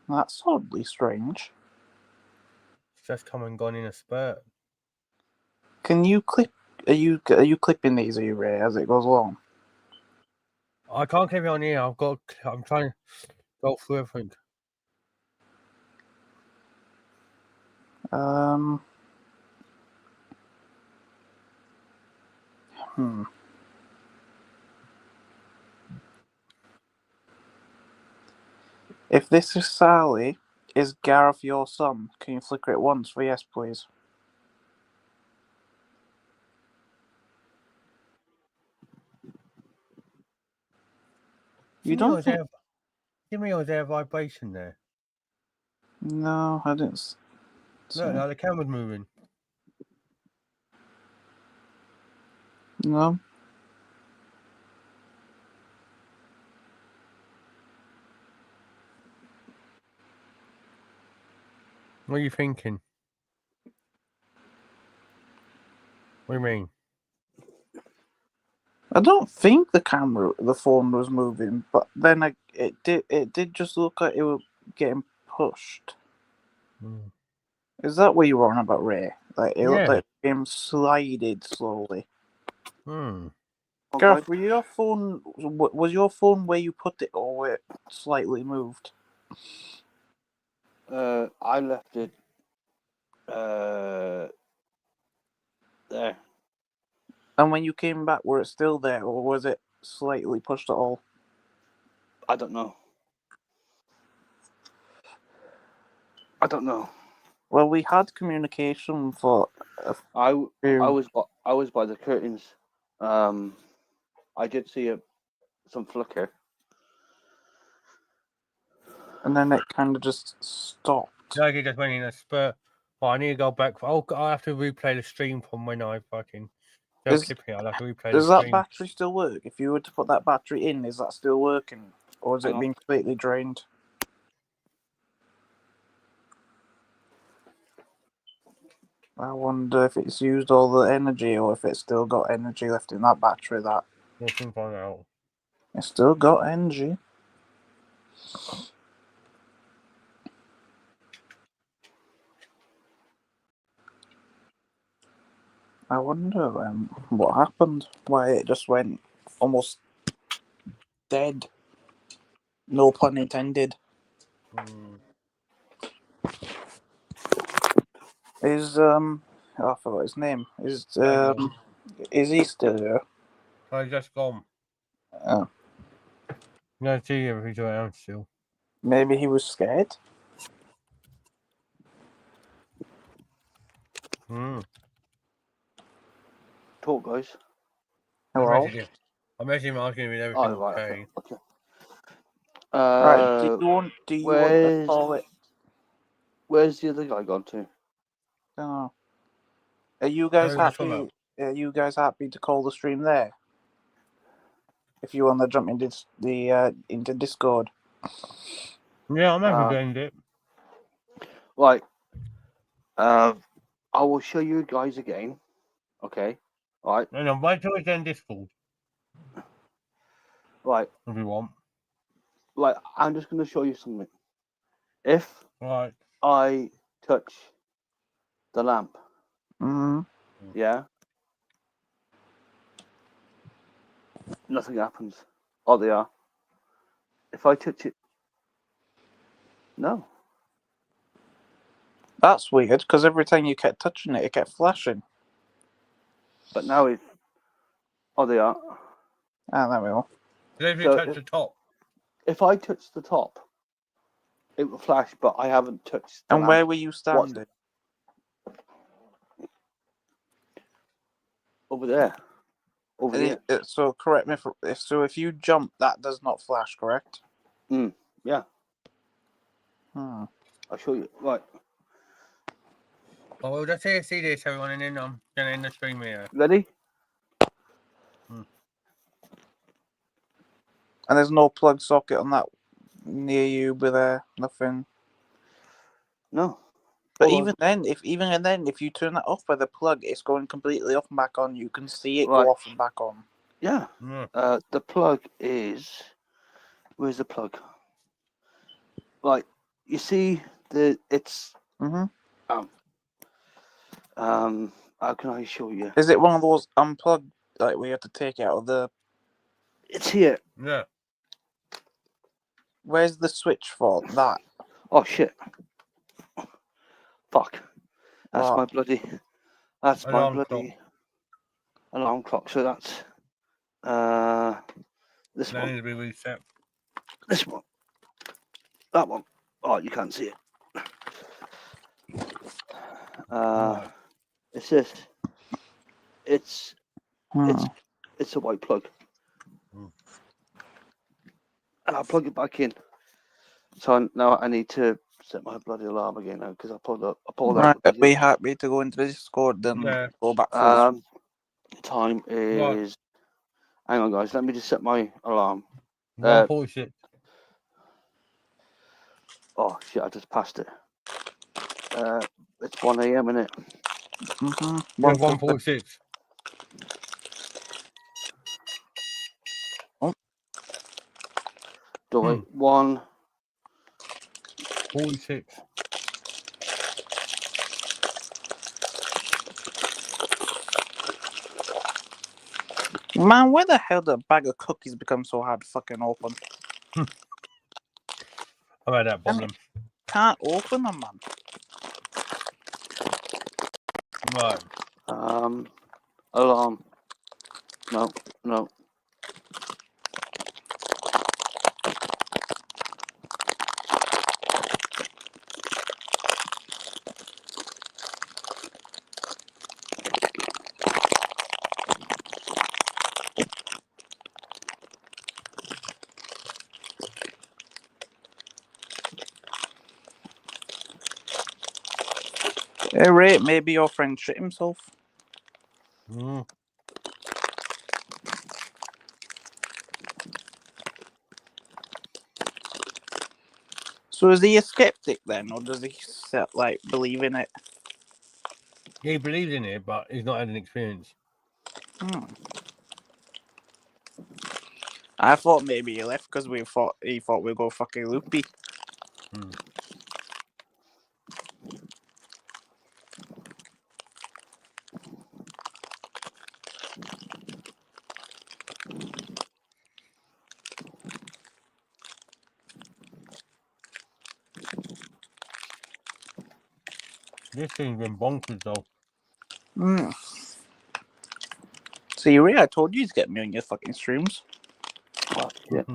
That's oddly strange. It's just come and gone in a spurt. Can you clip? Are you clipping these, are you, Ray, as it goes along? I can't keep it on here. I'm trying to go through everything. If this is Sally, is Gareth your son? Can you flicker it once for yes, please? You don't think... Give me, was there a vibration there? No, I didn't. Look, like the camera's moving. No. What are you thinking? What do you mean? I don't think the phone was moving, but then it did just look like it was getting pushed. Mm. Is that what you were on about, Ray? Like it looked Yeah. like it became slided slowly. Hmm. Gareth, was your phone where you put it, or where it slightly moved? I left it there. And when you came back, were it still there, or was it slightly pushed at all? I don't know. Well, we had communication for a I few, was by the curtains. I did see some flicker. and then it kind of just stopped. Like it just went in a spurt. Well, I need to go back. Oh, I have to replay the stream from when I fucking. They'll Is- clip it. I'll have to replay Does the that stream. battery still work? If you were to put that battery in, is that still working, or has Hang it on. been completely drained? I wonder if it's used all the energy, or if it's still got energy left in that battery. That We'll soon find out. it's still got energy. I wonder what happened. Why it just went almost dead. No pun intended. Is oh, I forgot his name. Is he still here? I just gone. Oh, No, see if he's around still. maybe he was scared. Talk, guys. Hello. I messaged him asking if everything Oh, right. okay. Okay. Right. Do you want to call it? Where's the other guy gone to? Oh. Are you guys Where's this one happy? Are you guys happy to call the stream there? If you want to jump into into Discord. Yeah, I'm happy to end it. Right. I will show you guys again. Okay. All right. No, wait till it's in Discord Right. if you want. Like, I'm just going to show you something. If Right. I touch the lamp, yeah, nothing happens. Oh, they are. If I touch it, no. That's weird, because every time you kept touching it, it kept flashing. But now it. Oh, they are. Ah, there we go. If you So touch the top. If I touch the top, it will flash, but I haven't touched the And lamp. where were you standing? Over there. Over here. So correct me if you jump, that does not flash, correct? Yeah. Hmm. I'll show you. Right. Oh, well, let's see this, everyone, and then I'm going to end the stream here. Ready? And there's no plug socket on that near you with nothing. No. But even then, if you turn that off by the plug, it's going completely off and back on. You can see it go off and back on. Yeah. The plug is. Where's the plug? Like, you see it's. How can I show you? Is it one of those unplugged, like we have to take it out of the? It's here. Yeah. Where's the switch for that? Oh shit! Fuck. That's What? my bloody. That's Alarm my bloody alarm clock. So that's this That one. needs to be reset. This one. That one. Oh, you can't see it. It's this. It's a white plug. And I'll plug it back in. So now I need to set my bloody alarm again now because I pulled out. Right, are we happy to go into the Discord then go back through time is. Hang on, guys. Let me just set my alarm. 1:46. Oh shit! I just passed it. It's 1 a.m. isn't it? 1:46. Oh. Do it. 1:46. Man, where the hell did a bag of cookies become so hard to fucking open? I've had that problem. Can't open them, man. Right. Alarm. No. Hey, Ray, maybe your friend shit himself. Mm. So is he a skeptic then, or does he like believe in it? He believes in it, but he's not had an experience. I thought maybe he left because he thought we'd go fucking loopy. Mm. This thing's been bonkers though. See, Ray, I told you to get me on your fucking streams. Oh, shit.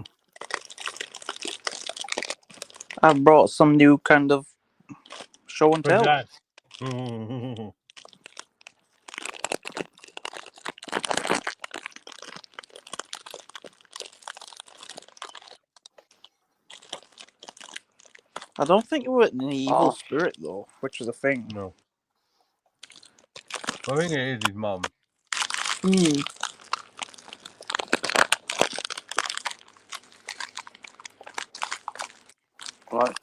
I've brought some new kind of show and tell. Relax. I don't think it was an evil Oh. spirit though, which is a thing. No. I think it is his mum. Right.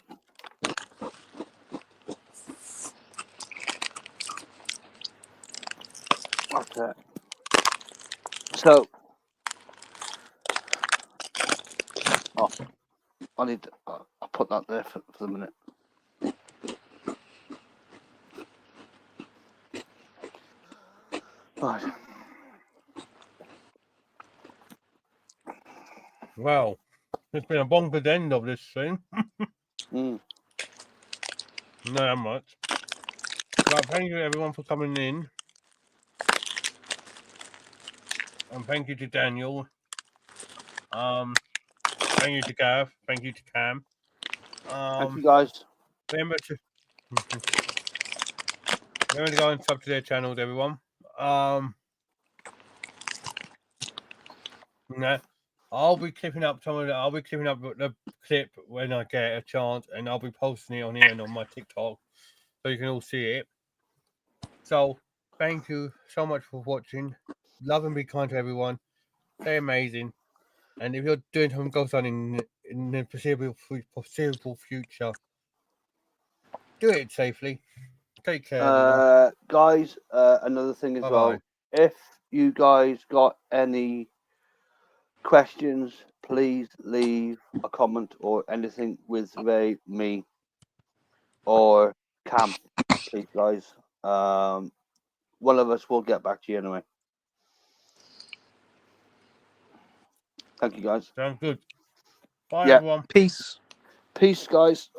Okay. So, I need to, I'll put that there for the minute. Right. Well, it's been a bonkers end of this thing. Mm. Not that much. But thank you everyone for coming in. And thank you to Daniel. Thank you to Gareth. Thank you to Cam. Thank you, guys. Remember to go and sub to their channels, everyone. No, I'll be clipping up some of it. I'll be clipping up the clip when I get a chance, and I'll be posting it on here and on my TikTok, so you can all see it. So, thank you so much for watching. Love and be kind to everyone. Stay amazing. And if you're doing some ghost hunting in the foreseeable future, do it safely. Take care, everyone. Guys, another thing as Bye-bye. well. If you guys got any questions, please leave a comment or anything with Ray, me, or Cam, please, guys. One of us will get back to you anyway. Thank you, guys. Sounds good. Bye, Yeah. everyone. Peace. Peace, guys.